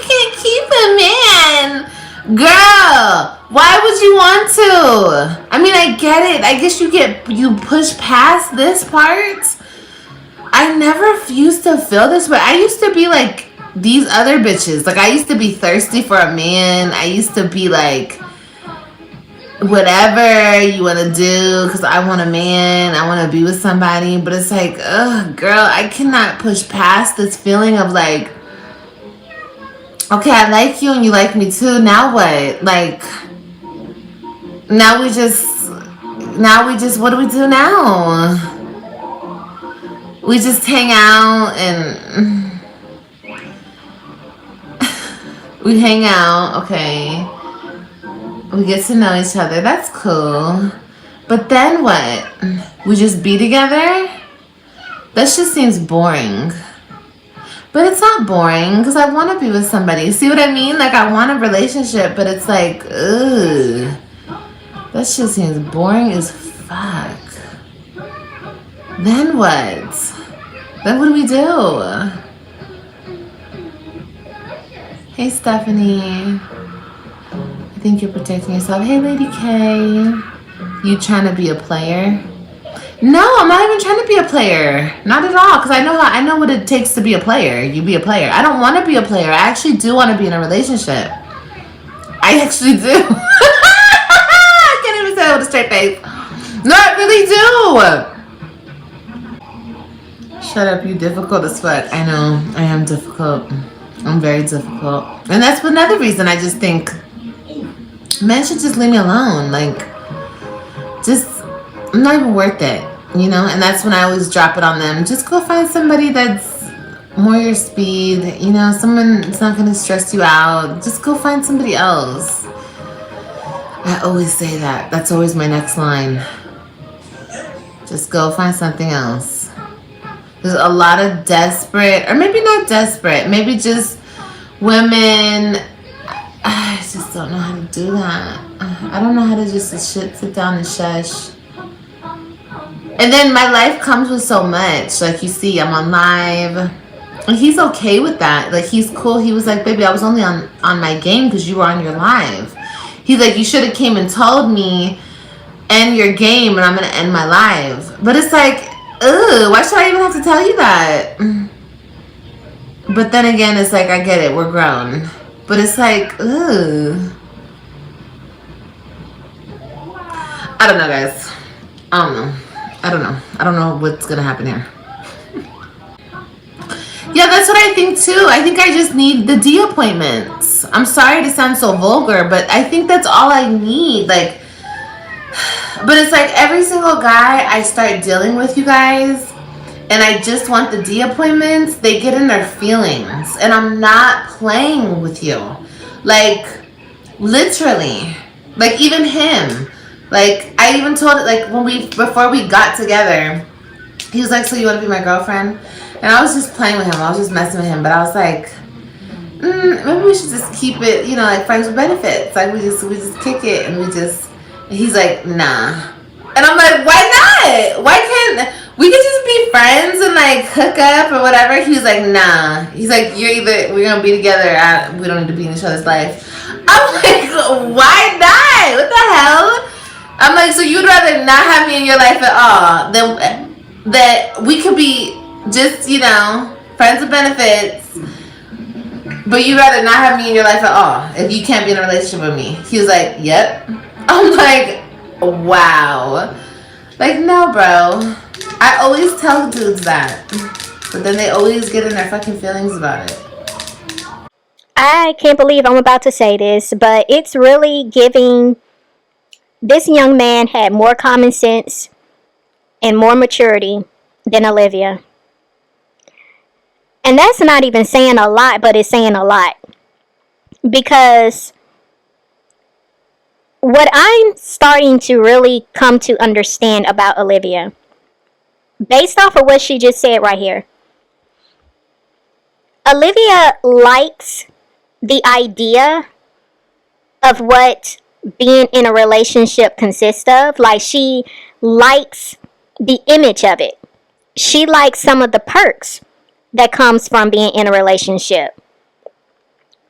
can't keep him, man. Girl, why would you want to? I mean, I get it. I guess you push past this part. I never used to feel this way. I used to be like these other bitches. Like, I used to be thirsty for a man. I used to be like, whatever you want to do, because I want a man. I want to be with somebody. But it's like, ugh, girl, I cannot push past this feeling of like, okay, I like you and you like me too. Now what? Like, now we just, what do we do now? We just hang out and we hang out, okay. We get to know each other. That's cool. But then what? We just be together? That just seems boring. But it's not boring because I want to be with somebody. See what I mean? Like, I want a relationship, but it's like, ugh. That shit seems boring as fuck. Then what? Then what do we do? Hey, Stephanie. I think you're protecting yourself. Hey, Lady K. You trying to be a player? No, I'm not even trying to be a player. Not at all, because I know what it takes to be a player. You be a player. I don't want to be a player. I actually do want to be in a relationship. I actually do. I can't even say it with a straight face. No, I really do. Shut up, you difficult as fuck. I know, I am difficult. I'm very difficult. And that's another reason I just think men should just leave me alone. Like, I'm not even worth it, you know? And that's when I always drop it on them. Just go find somebody that's more your speed, you know? Someone that's not going to stress you out. Just go find somebody else. I always say that. That's always my next line. Just go find something else. There's a lot of desperate, or maybe not desperate, maybe just women. I just don't know how to do that. I don't know how to just sit down and shush. And then my life comes with so much. Like, you see, I'm on live. And he's okay with that. Like, he's cool. He was like, baby, I was only on my game because you were on your live. He's like, you should have came and told me, end your game, and I'm going to end my live. But it's like, ugh, why should I even have to tell you that? But then again, it's like, I get it. We're grown. But it's like, ugh. I don't know, guys. I don't know what's going to happen here. Yeah, that's what I think too. I think I just need the D appointments. I'm sorry to sound so vulgar, but I think that's all I need. Like, but it's like every single guy I start dealing with, you guys, and I just want the D appointments, they get in their feelings. And I'm not playing with you. Like, literally. Like, even him. Like, I even told it, like, before we got together, he was like, so you want to be my girlfriend? And I was just playing with him. I was just messing with him. But I was like, maybe we should just keep it, you know, like friends with benefits. Like, we just kick it and he's like, nah. And I'm like, why what? Why can't we could just be friends and like hook up or whatever? He was like, nah. He's like, we're gonna be together. We don't need to be in each other's life. I'm like, why not? What the hell? I'm like, so you'd rather not have me in your life at all than that we could be just, friends with benefits, but you'd rather not have me in your life at all if you can't be in a relationship with me. He was like, yep. I'm like, wow. Like, no, bro. I always tell dudes that, but then they always get in their fucking feelings about it. I can't believe I'm about to say this, but it's really giving. This young man had more common sense and more maturity than Olivia. And that's not even saying a lot, but it's saying a lot. Because what I'm starting to really come to understand about Olivia, based off of what she just said right here, Olivia likes the idea of what being in a relationship consists of. Like, she likes the image of it. She likes some of the perks that comes from being in a relationship.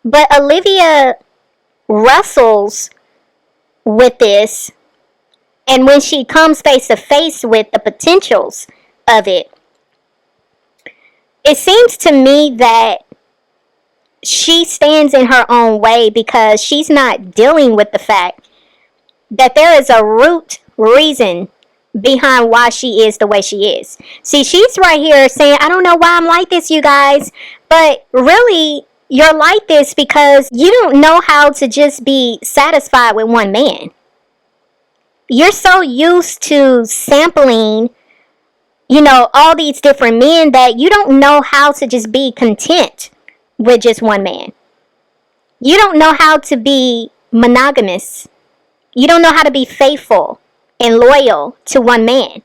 But Olivia wrestles with this, and when she comes face to face with the potentials of it, it seems to me that she stands in her own way because she's not dealing with the fact that there is a root reason behind why she is the way she is. See, she's right here saying, I don't know why I'm like this, you guys. But really, you're like this because you don't know how to just be satisfied with one man. You're so used to sampling, all these different men that you don't know how to just be content with just one man. You don't know how to be monogamous. You don't know how to be faithful and loyal to one man.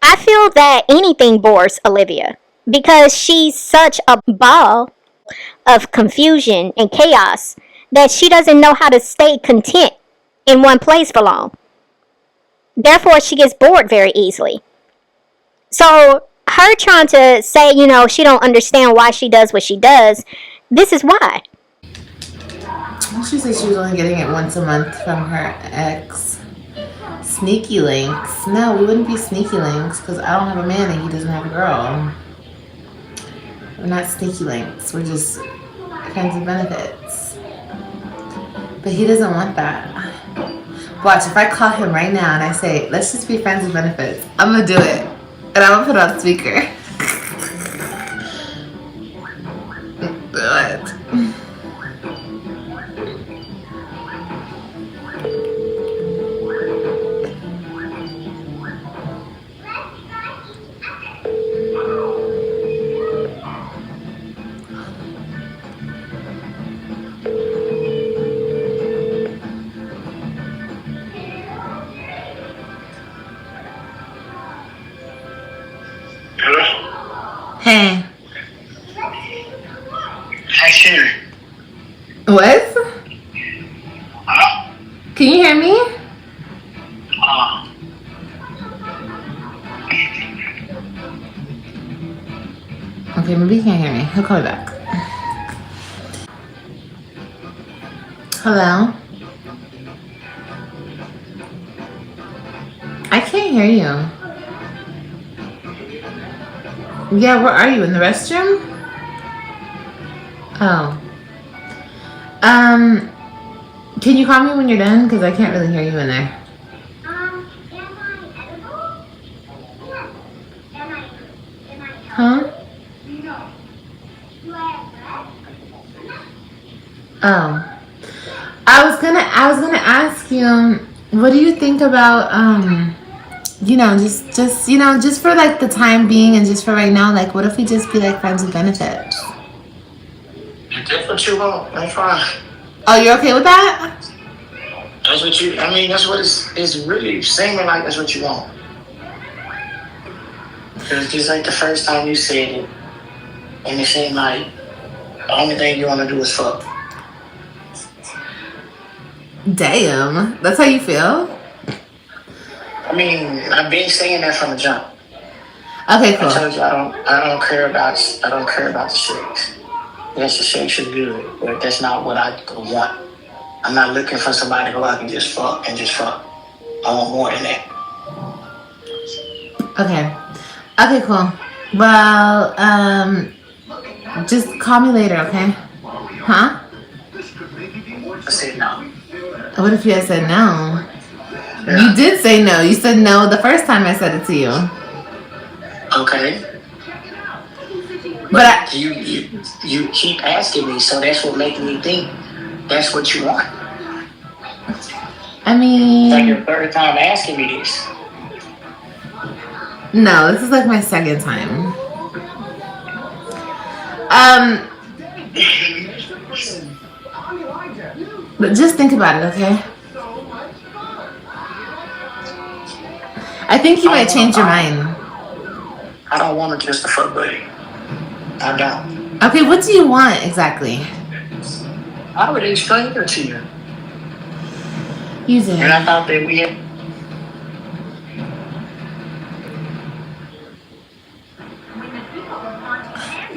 I feel that anything bores Olivia because she's such a ball of confusion and chaos that she doesn't know how to stay content in one place for long. Therefore, she gets bored very easily. So, her trying to say, she don't understand why she does what she does, this is why. She said she was only getting it once a month from her ex. Sneaky links. No, we wouldn't be sneaky links because I don't have a man and he doesn't have a girl. We're not sneaky links. We're just friends with benefits. But he doesn't want that. Watch, if I call him right now and I say, let's just be friends with benefits, I'm going to do it. And I'm going to put it on speaker. What? Hey. Hi, Siri. What? Hello? Can you hear me? Okay, maybe he can't hear me. He'll call me back. Hello? I can't hear you. Yeah, where are you? In the restroom? Oh. Can you call me when you're done? Because I can't really hear you in there. Am I edible? Yeah. Am I Huh? No. Do I have breath? Oh. I was gonna ask you, what do you think about just for like the time being and just for right now, like what if we just be like friends with benefits? That's what you want. That's fine. Oh, you're okay with that? That's what that's what it's really seeming like that's what you want. Because just like the first time you said it, and it seemed like the only thing you want to do is fuck. Damn, that's how you feel? mean, I've been saying that from the jump. Okay, I cool. told you I don't care about the sex. Yes, the sex is good, but that's not what I want. I'm not looking for somebody who I can just fuck and just fuck. I want more than that. Okay. Okay, cool. Well, just call me later, okay? Huh? I said no. What if you had said no? You did say no. You said no the first time I said it to you. Okay. But you keep asking me, so that's what making me think that's what you want. I It's like mean, your third time asking me this. no, this is like my second time. But just think about it, okay? I think you might change your mind. I don't want to just a fuck buddy. I don't. Okay, what do you want exactly? I already explained it to you. You did. And I thought that we had.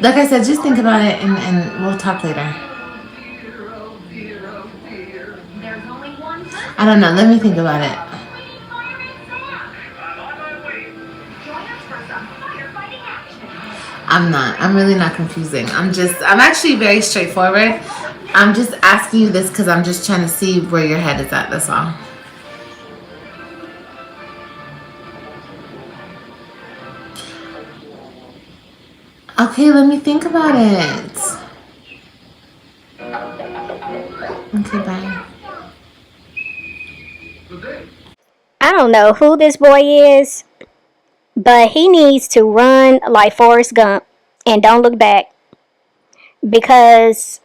Like I said, just think about it and we'll talk later. I don't know. Let me think about it. I'm really not confusing. I'm actually very straightforward. I'm just asking you this because I'm just trying to see where your head is at. That's all. Okay, let me think about it. Okay, bye. I don't know who this boy is, but he needs to run like Forrest Gump and don't look back, because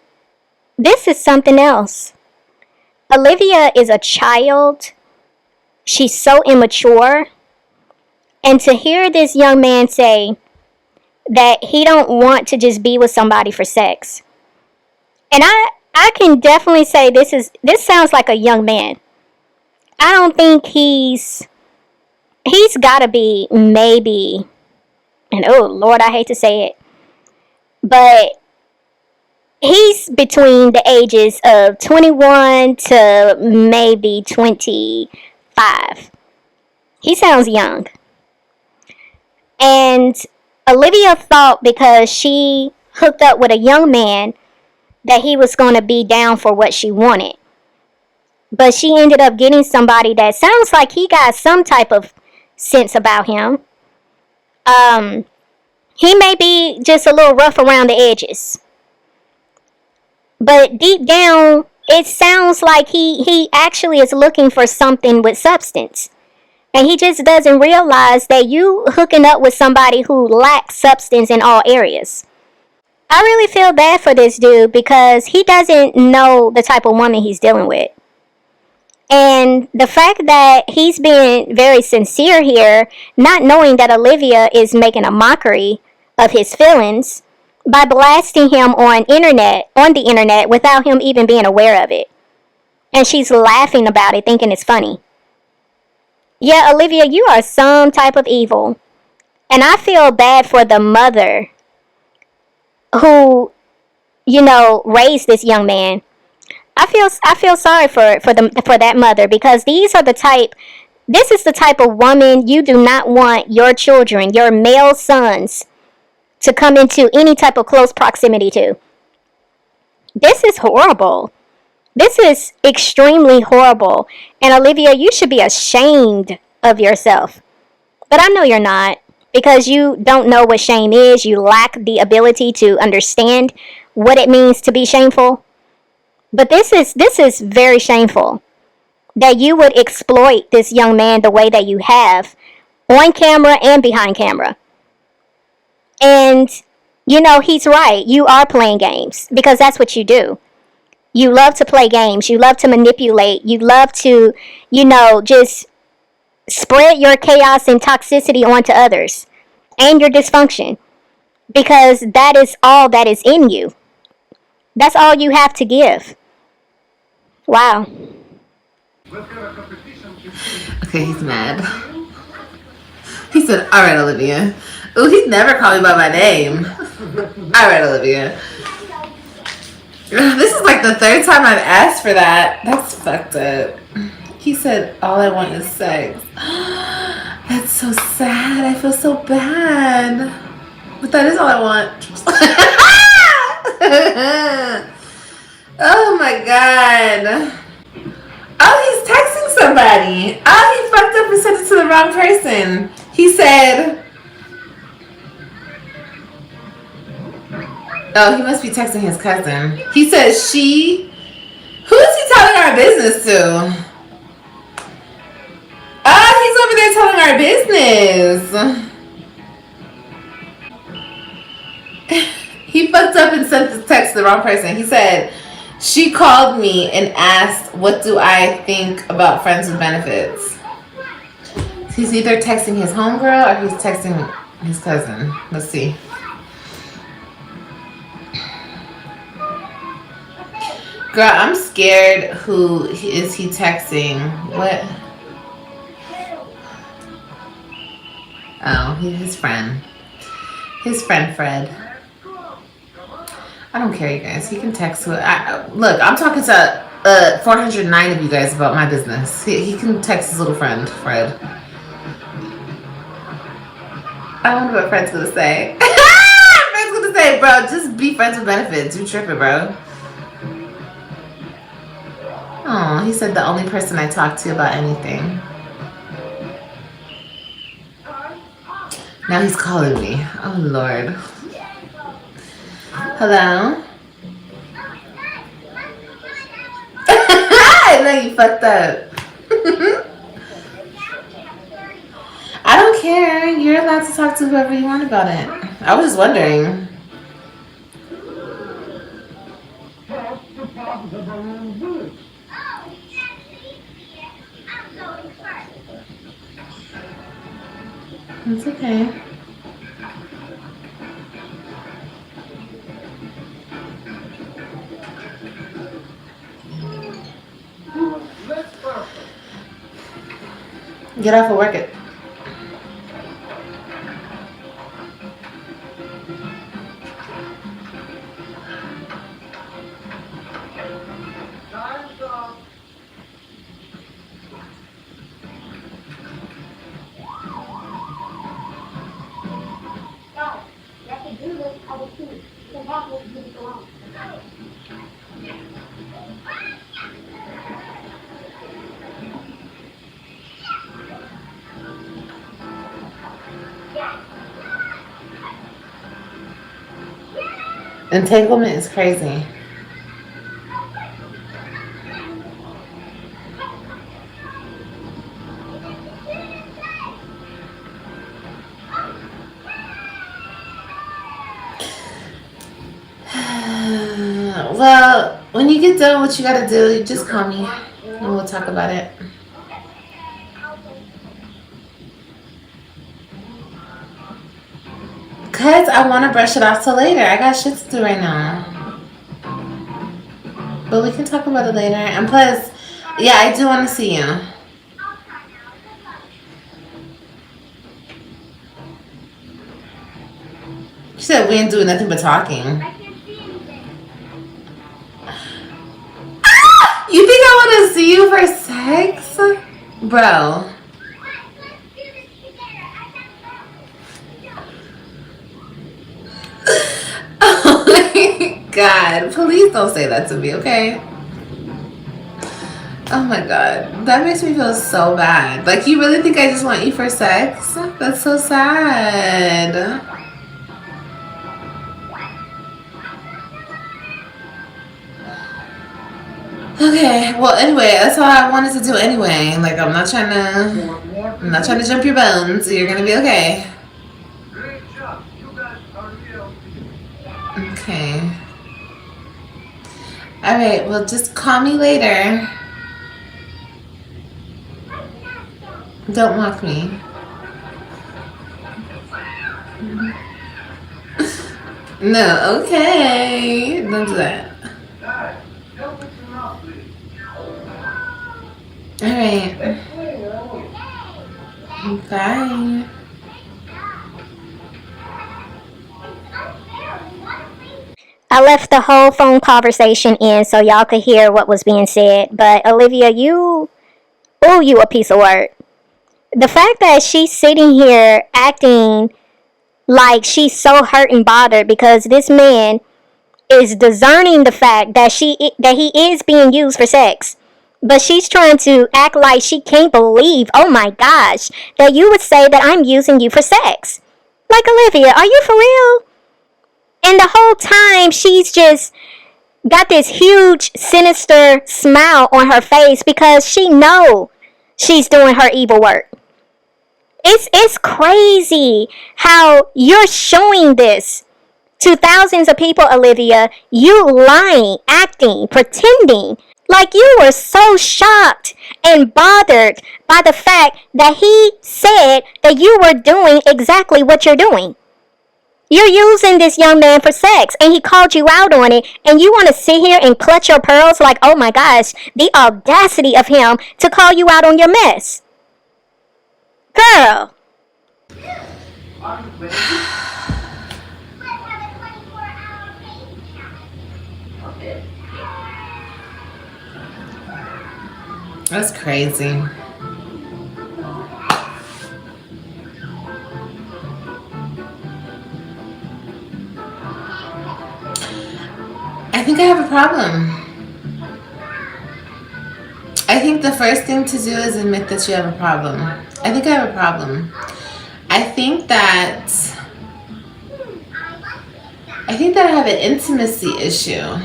this is something else. Olivia is a child. She's so immature. And to hear this young man say that he don't want to just be with somebody for sex. And I can definitely say this sounds like a young man. I don't think he's got to be maybe, and oh Lord, I hate to say it, but he's between the ages of 21 to maybe 25. He sounds young. And Olivia thought because she hooked up with a young man that he was going to be down for what she wanted. But she ended up getting somebody that sounds like he got some type of sense about him. He may be just a little rough around the edges. But deep down, it sounds like he actually is looking for something with substance. And he just doesn't realize that you hooking up with somebody who lacks substance in all areas. I really feel bad for this dude because he doesn't know the type of woman he's dealing with. And the fact that he's being very sincere here, not knowing that Olivia is making a mockery of his feelings by blasting him on the internet without him even being aware of it. And she's laughing about it, thinking it's funny. Yeah, Olivia, you are some type of evil. And I feel bad for the mother who, raised this young man. I feel sorry for that mother, because this is the type of woman you do not want your children, your male sons, to come into any type of close proximity to. This is horrible. This is extremely horrible. And Olivia, you should be ashamed of yourself. But I know you're not, because you don't know what shame is. You lack the ability to understand what it means to be shameful. But this is very shameful, that you would exploit this young man the way that you have, on camera and behind camera. And, he's right. You are playing games, because that's what you do. You love to play games. You love to manipulate. You love to, just spread your chaos and toxicity onto others and your dysfunction, because that is all that is in you. That's all you have to give. Wow. Okay, he's mad. He said, all right, Olivia. Ooh, he'd never call me by my name. All right, Olivia. This is like the third time I've asked for that. That's fucked up. He said, all I want is sex. That's so sad. I feel so bad. But that is all I want. Oh my god. Oh, he's texting somebody. Oh, he fucked up and sent it to the wrong person. He said, oh, he must be texting his cousin. He says she. Who is he telling our business to? Oh, he's over there telling our business. He fucked up and sent the text to the wrong person. He said, she called me and asked, what do I think about friends with benefits? He's either texting his homegirl or he's texting his cousin. Let's see. Girl, I'm scared. Who is he texting? What? Oh, his friend. His friend Fred. I don't care, you guys. He can text. Look, I'm talking to 409 of you guys about my business. He can text his little friend, Fred. I wonder what Fred's gonna say. Fred's gonna say, bro, just be friends with benefits. You tripping, bro. Oh, he said the only person I talk to about anything. Now he's calling me. Oh, Lord. Hello? I know you fucked up. I don't care. You're allowed to talk to whoever you want about it. I was just wondering. It's okay. Get off and work it. Entanglement is crazy. Well, when you get done what you gotta do, you just call me and we'll talk about it. Cause I want to brush it off till later. I got shit to do right now. But we can talk about it later. And plus, yeah, I do want to see you. She said we ain't doing nothing but talking. Ah! You think I want to see you for sex? Bro. Oh my god. Please don't say that to me, okay? Oh my god. That makes me feel so bad. Like, you really think I just want you for sex? That's so sad. Okay, well anyway, that's all I wanted to do anyway. Like, I'm not trying to jump your bones. You're gonna be okay. Okay. Alright, well just call me later. Don't mock me. No, okay. Don't do that. Alright. Bye. I left the whole phone conversation in so y'all could hear what was being said. But Olivia, you a piece of work. The fact that she's sitting here acting like she's so hurt and bothered because this man is discerning the fact that he is being used for sex. But she's trying to act like she can't believe, oh my gosh, that you would say that I'm using you for sex. Like, Olivia, are you for real? And the whole time she's just got this huge sinister smile on her face because she know she's doing her evil work. It's crazy how you're showing this to thousands of people, Olivia. You lying, acting, pretending like you were so shocked and bothered by the fact that he said that you were doing exactly what you're doing. You're using this young man for sex, and he called you out on it, and you want to sit here and clutch your pearls like, oh my gosh, the audacity of him to call you out on your mess. Girl. Let's have a 24-hour FaceTime. That's crazy. I think I have a problem. I think the first thing to do is admit that you have a problem. I think I have a problem. I think that I have an intimacy issue.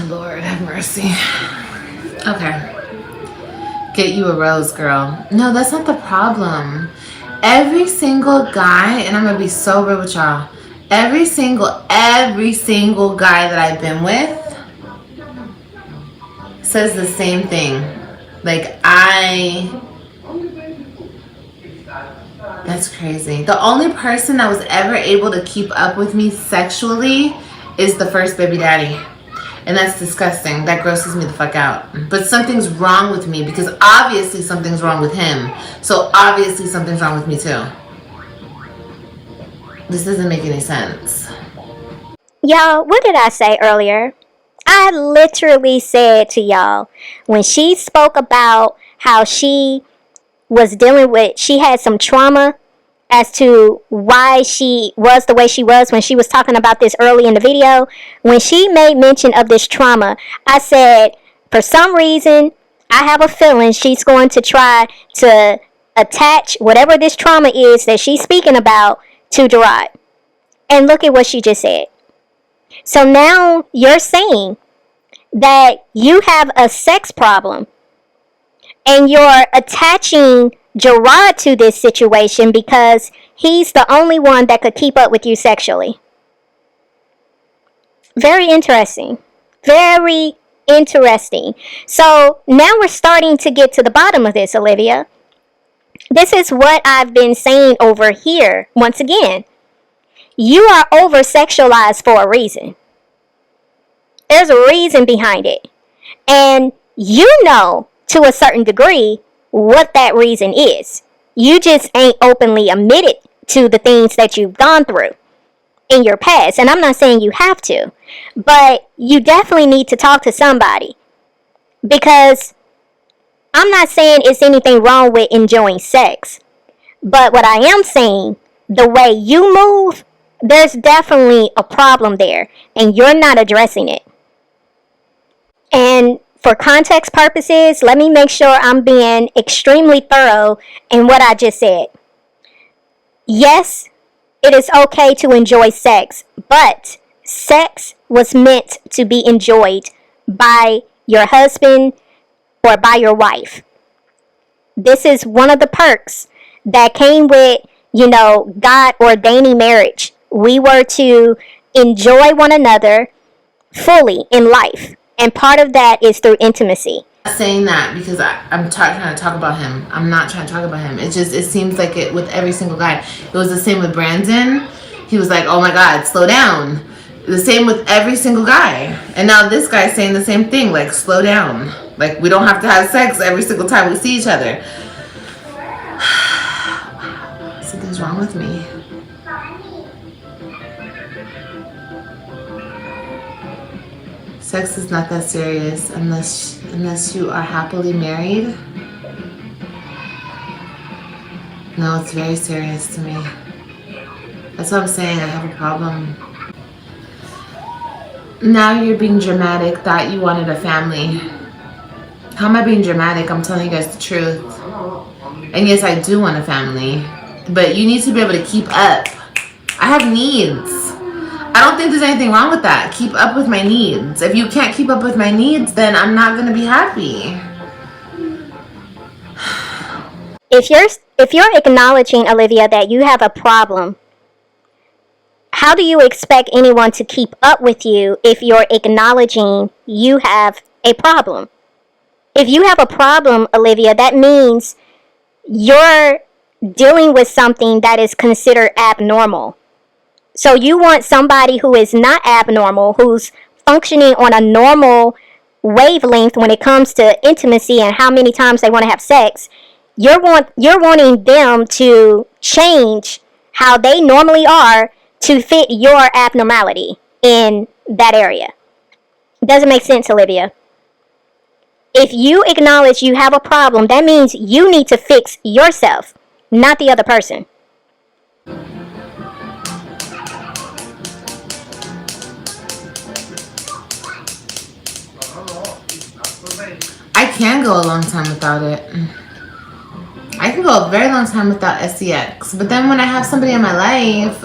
Lord have mercy. Okay. Get you a rose, girl. No, that's not the problem. Every single guy, and I'm gonna be so real with y'all. Every single guy that I've been with says the same thing. Like, that's crazy. The only person that was ever able to keep up with me sexually is the first baby daddy. And that's disgusting. That grosses me the fuck out. But something's wrong with me because obviously something's wrong with him. So obviously something's wrong with me too. This doesn't make any sense. Y'all, what did I say earlier? I literally said to y'all, when she spoke about how she was dealing with, she had some trauma as to why she was the way she was when she was talking about this early in the video. When she made mention of this trauma, I said, for some reason, I have a feeling she's going to try to attach whatever this trauma is that she's speaking about to Jerrod. And look at what she just said. So now you're saying that you have a sex problem and you're attaching Jerrod to this situation because he's the only one that could keep up with you sexually. Very interesting. Very interesting. So now we're starting to get to the bottom of this, Olivia. This is what I've been saying over here. Once again, you are over-sexualized for a reason. There's a reason behind it. And you know, to a certain degree, what that reason is. You just ain't openly admitted to the things that you've gone through in your past. And I'm not saying you have to, but you definitely need to talk to somebody. Because I'm not saying it's anything wrong with enjoying sex. But what I am saying, the way you move, there's definitely a problem there. And you're not addressing it. And for context purposes, let me make sure I'm being extremely thorough in what I just said. Yes, it is okay to enjoy sex, but sex was meant to be enjoyed by your husband or by your wife. This is one of the perks that came with, God ordaining marriage. We were to enjoy one another fully in life. And part of that is through intimacy. I'm not saying that because I'm trying to talk about him. I'm not trying to talk about him. It seems like it with every single guy. It was the same with Brandon. He was like, oh my God, slow down. The same with every single guy. And now this guy's saying the same thing, like, slow down. Like, we don't have to have sex every single time we see each other. Something's wrong with me. Sex is not that serious unless you are happily married. No, it's very serious to me. That's what I'm saying. I have a problem. Now you're being dramatic that you wanted a family. How am I being dramatic? I'm telling you guys the truth. And yes, I do want a family. But you need to be able to keep up. I have needs. I don't think there's anything wrong with that. Keep up with my needs. If you can't keep up with my needs, then I'm not going to be happy. If you're acknowledging, Olivia, that you have a problem, how do you expect anyone to keep up with you if you're acknowledging you have a problem? If you have a problem, Olivia, that means you're dealing with something that is considered abnormal. So you want somebody who is not abnormal, who's functioning on a normal wavelength when it comes to intimacy and how many times they want to have sex. You're wanting them to change how they normally are to fit your abnormality in that area. Doesn't make sense, Olivia. If you acknowledge you have a problem, that means you need to fix yourself, not the other person. I can go a long time without it. I can go a very long time without sex. But then when I have somebody in my life,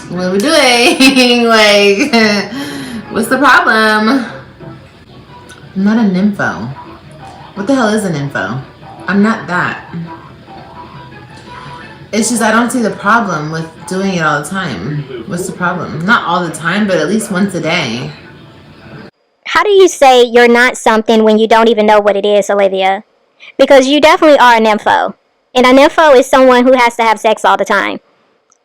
what are we doing? Like, what's the problem? I'm not a nympho. What the hell is a nympho? I'm not that. It's just I don't see the problem with doing it all the time. What's the problem? Not all the time, but at least once a day. How do you say you're not something when you don't even know what it is, Olivia? Because you definitely are a nympho. And a nympho is someone who has to have sex all the time.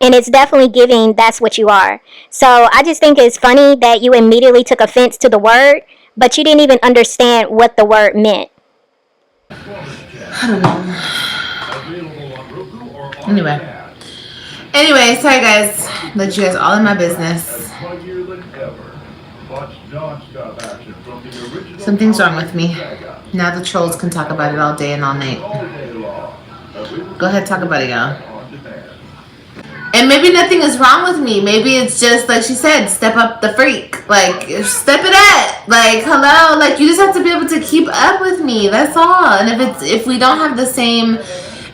And it's definitely giving that's what you are. So I just think it's funny that you immediately took offense to the word, but you didn't even understand what the word meant. I don't know. Anyway, sorry guys. Let you guys all in my business. Something's wrong with me. Now the trolls can talk about it all day and all night. Go ahead, talk about it, y'all. And maybe nothing is wrong with me. Maybe it's just, like she said, step up the freak. Like, step it up. Like, hello. Like, you just have to be able to keep up with me. That's all. And if we don't have the same...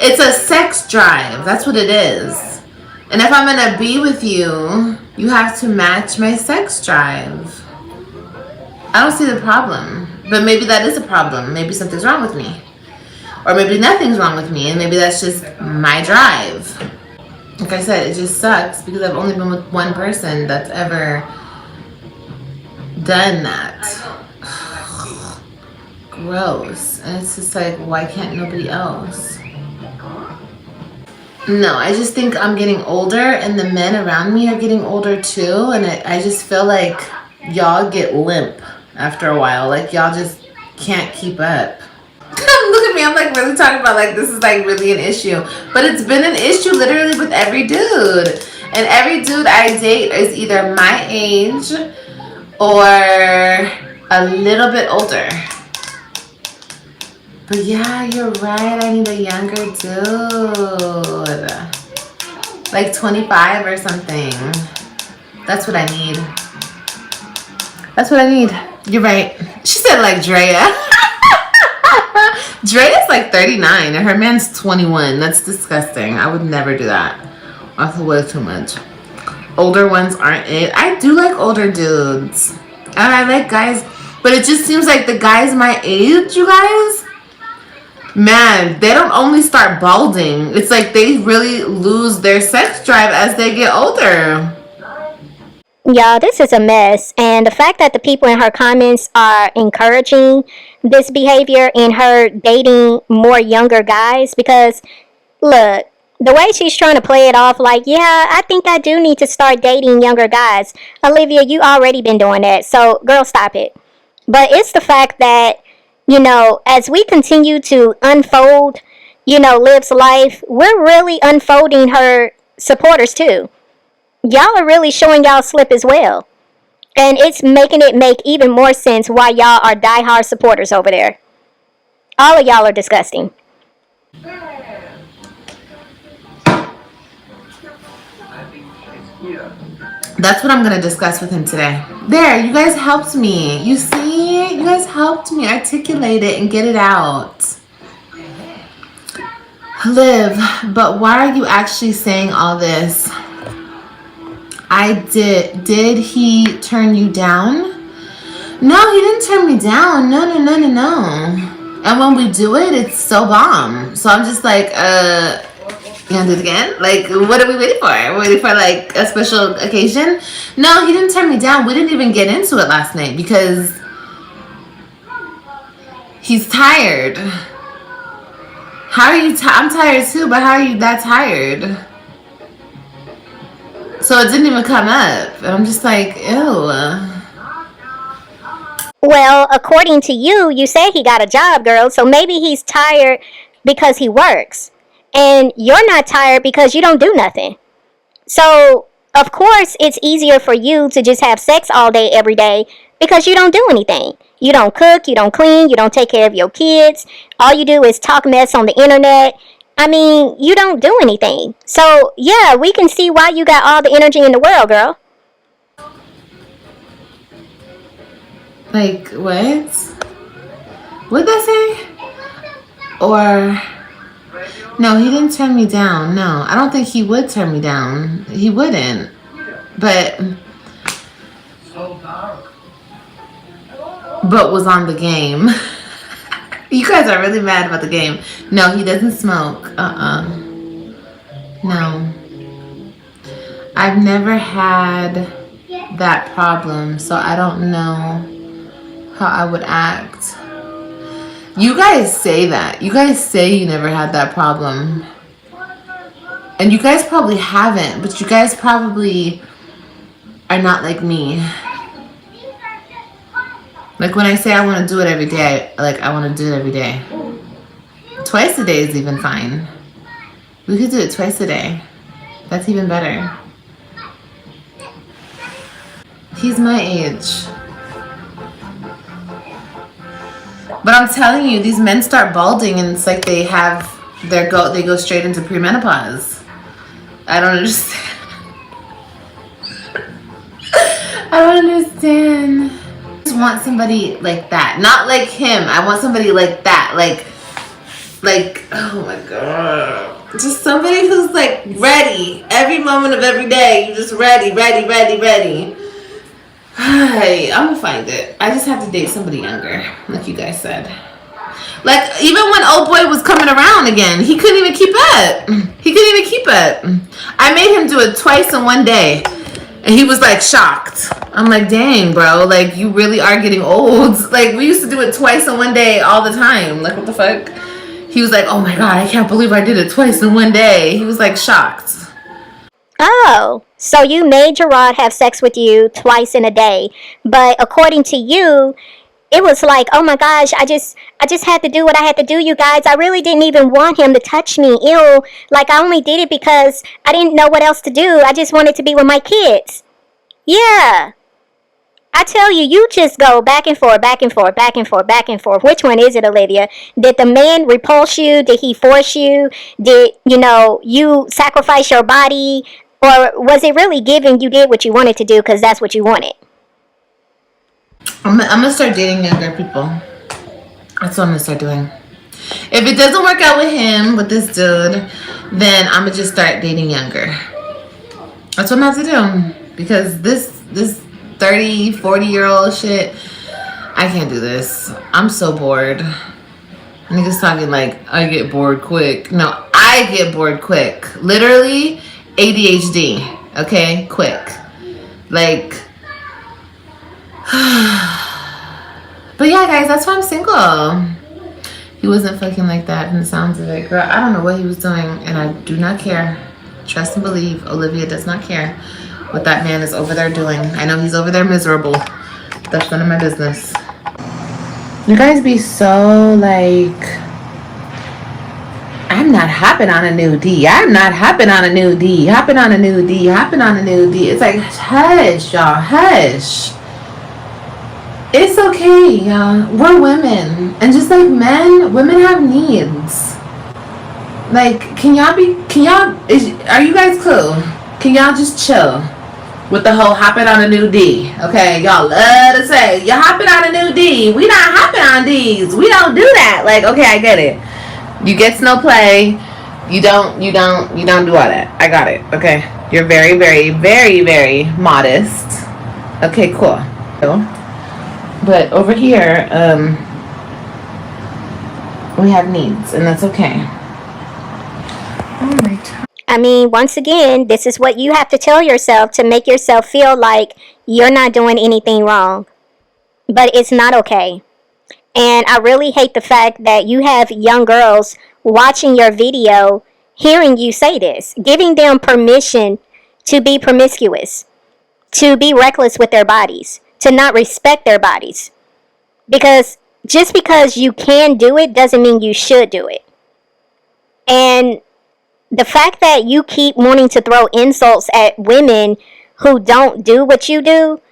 It's a sex drive. That's what it is. And if I'm going to be with you, you have to match my sex drive. I don't see the problem. But maybe that is a problem. Maybe something's wrong with me. Or maybe nothing's wrong with me. And maybe that's just my drive. Like I said, it just sucks because I've only been with one person that's ever done that. Gross. And it's just like, why can't nobody else? No, I just think I'm getting older and the men around me are getting older too. And I just feel like y'all get limp after a while. Like y'all just can't keep up. Look at me, I'm like really talking about like this is like really an issue. But it's been an issue literally with every dude. And every dude I date is either my age or a little bit older. But yeah, you're right. I need a younger dude. Like 25 or something. That's what I need. That's what I need. You're right. She said like Drea. Drea's like 39 and her man's 21. That's disgusting. I would never do that. That's way too much. Older ones aren't it. I do like older dudes. And I like guys. But it just seems like the guys my age, you guys, man, they don't only start balding. It's like they really lose their sex drive as they get older. Y'all, this is a mess. And the fact that the people in her comments are encouraging this behavior in her dating more younger guys, because look, the way she's trying to play it off like, yeah, I think I do need to start dating younger guys. Olivia, you already been doing that. So, girl, stop it. But it's the fact that As we continue to unfold, Liv's life, we're really unfolding her supporters too. Y'all are really showing y'all slip as well. And it's making it make even more sense why y'all are diehard supporters over there. All of y'all are disgusting. That's what I'm going to discuss with him today. There, you guys helped me. You see? You guys helped me articulate it and get it out. Liv, but why are you actually saying all this? Did he turn you down? No, he didn't turn me down. No. And when we do it, it's so bomb. So I'm just like, you gonna do it again? Like, what are we waiting for? We're waiting for like a special occasion? No, he didn't turn me down. We didn't even get into it last night because he's tired. How are you? I'm tired too, but how are you that tired? So it didn't even come up. And I'm just like, ew. Well, according to you, you say he got a job, girl. So maybe he's tired because he works. And you're not tired because you don't do nothing. So, of course, it's easier for you to just have sex all day, every day, because you don't do anything. You don't cook, you don't clean, you don't take care of your kids. All you do is talk mess on the internet. I mean, you don't do anything. So, yeah, we can see why you got all the energy in the world, girl. Like, what? What'd that say? Or... No, he didn't turn me down. No, I don't think he would turn me down. He wouldn't. But was on the game. You guys are really mad about the game. No, he doesn't smoke. No. I've never had that problem, so I don't know how I would act. You guys say that. You guys say you never had that problem. And you guys probably haven't, but you guys probably are not like me. Like when I say I want to do it every day, I want to do it every day. Twice a day is even fine. We could do it twice a day. That's even better. He's my age. But I'm telling you, these men start balding and it's like they go straight into premenopause. I don't understand. I don't understand. I just want somebody like that. Not like him. I want somebody like that. Like, oh my God. Just somebody who's like ready. Every moment of every day, you're just ready. I'm gonna find it. I just have to date somebody younger, like you guys said. Like, even when old boy was coming around again, he couldn't even keep up. I made him do it twice in one day, and he was like shocked. I'm like, dang, bro, like you really are getting old. Like, we used to do it twice in one day all the time. Like, what the fuck? He was like, oh my God, I can't believe I did it twice in one day. He was like shocked. Oh, so you made Jerrod have sex with you twice in a day, but according to you, it was like, oh my gosh, I just had to do what I had to do, you guys. I really didn't even want him to touch me. Ew, like I only did it because I didn't know what else to do. I just wanted to be with my kids. Yeah. I tell you, you just go back and forth. Which one is it, Olivia? Did the man repulse you? Did he force you? Did, you sacrifice your body? Or was it really given you did what you wanted to do because that's what you wanted? I'm going to start dating younger people. That's what I'm going to start doing. If it doesn't work out with him, with this dude, then I'm going to just start dating younger. That's what I'm going to have to do. Because this 30, 40-year-old shit, I can't do this. I'm so bored. Niggas talking like, I get bored quick. No, I get bored quick. Literally, ADHD. Okay? Quick. Like... But yeah, guys, that's why I'm single. He wasn't fucking like that from the sounds of it. Girl, I don't know what he was doing, and I do not care. Trust and believe, Olivia does not care what that man is over there doing. I know he's over there miserable. That's none of my business. You guys be so like, I'm not hopping on a new D. I'm not hopping on a new D. Hopping on a new D. Hopping on a new D. It's like, hush, y'all. Hush. It's okay, y'all. We're women. And just like men, women have needs. Like, are you guys cool? Can y'all just chill with the whole hopping on a new D? Okay, y'all love to say, you're hopping on a new D. We not hopping on Ds. We don't do that. Like, okay, I get it. You get snow play. You don't do all that. I got it. Okay. You're very, very, very, very modest. Okay, cool. But over here, we have needs, and that's okay. Oh my God. I mean, once again, this is what you have to tell yourself to make yourself feel like you're not doing anything wrong. But it's not okay. And I really hate the fact that you have young girls watching your video, hearing you say this, giving them permission to be promiscuous, to be reckless with their bodies, to not respect their bodies. Because just because you can do it doesn't mean you should do it. And the fact that you keep wanting to throw insults at women who don't do what you do,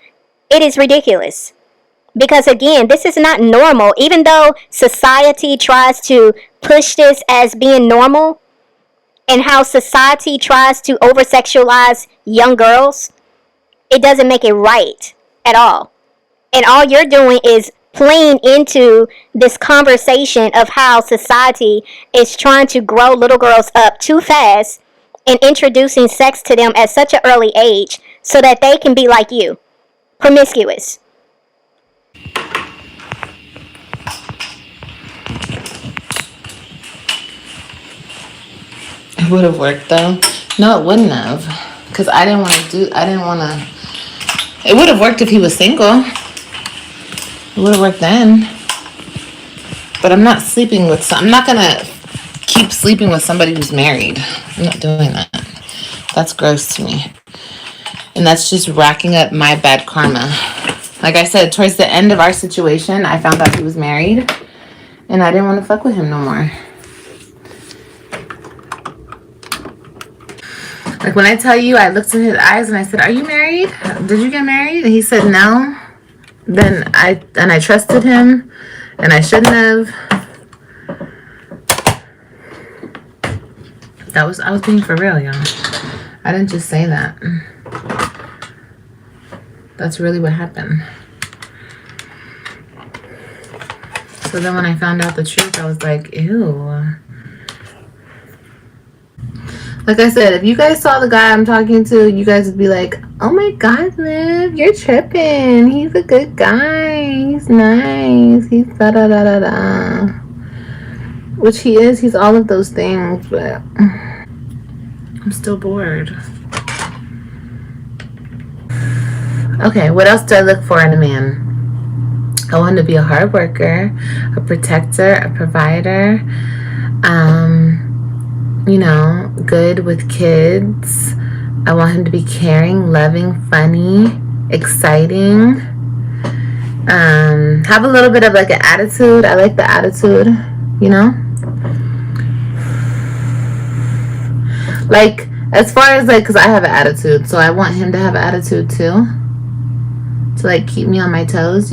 it is ridiculous. Because again, this is not normal. Even though society tries to push this as being normal, and how society tries to over-sexualize young girls, it doesn't make it right at all. And all you're doing is playing into this conversation of how society is trying to grow little girls up too fast and introducing sex to them at such an early age so that they can be like you, promiscuous. It would have worked though. No, it wouldn't have. Because I didn't want to. It would have worked if he was single. It would have worked then. But I'm not sleeping with I'm not going to keep sleeping with somebody who's married. I'm not doing that. That's gross to me. And that's just racking up my bad karma. Like I said, towards the end of our situation, I found out he was married. And I didn't want to fuck with him no more. Like when I tell you, I looked in his eyes and I said, "Are you married? Did you get married?" And he said no. Then I trusted him, and I shouldn't have. I was being for real, y'all. I didn't just say that. That's really what happened. So then when I found out the truth, I was like, ew. Like I said, if you guys saw the guy I'm talking to, you guys would be like, oh my God, Liv, you're tripping. He's a good guy. He's nice. He's da-da-da-da-da. Which he is. He's all of those things, but I'm still bored. Okay, what else do I look for in a man? I want him to be a hard worker, a protector, a provider, good with kids. I want him to be caring, loving, funny, exciting. Have a little bit of like an attitude. I like the attitude, Like, as far as like, because I have an attitude, so I want him to have an attitude too. To like keep me on my toes,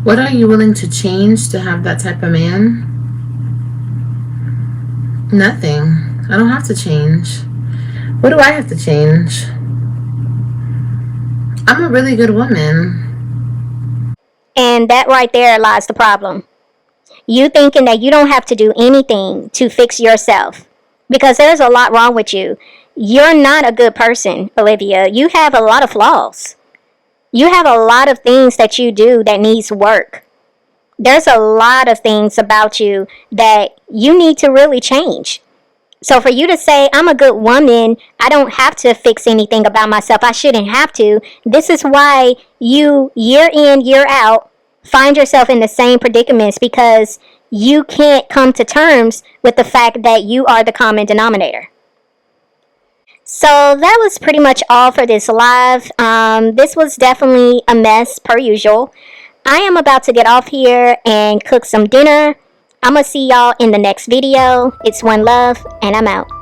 What are you willing to change to have that type of man? Nothing. I don't have to change. What do I have to change? I'm a really good woman. And that right there lies the problem. You thinking that you don't have to do anything to fix yourself. Because there's a lot wrong with you. You're not a good person, Olivia. You have a lot of flaws. You have a lot of things that you do that needs work. There's a lot of things about you that you need to really change. So for you to say, I'm a good woman, I don't have to fix anything about myself, I shouldn't have to. This is why you, year in, year out, find yourself in the same predicaments, because you can't come to terms with the fact that you are the common denominator. So that was pretty much all for this live. This was definitely a mess per usual. I am about to get off here and cook some dinner. I'm gonna see y'all in the next video. It's OneLove, and I'm out.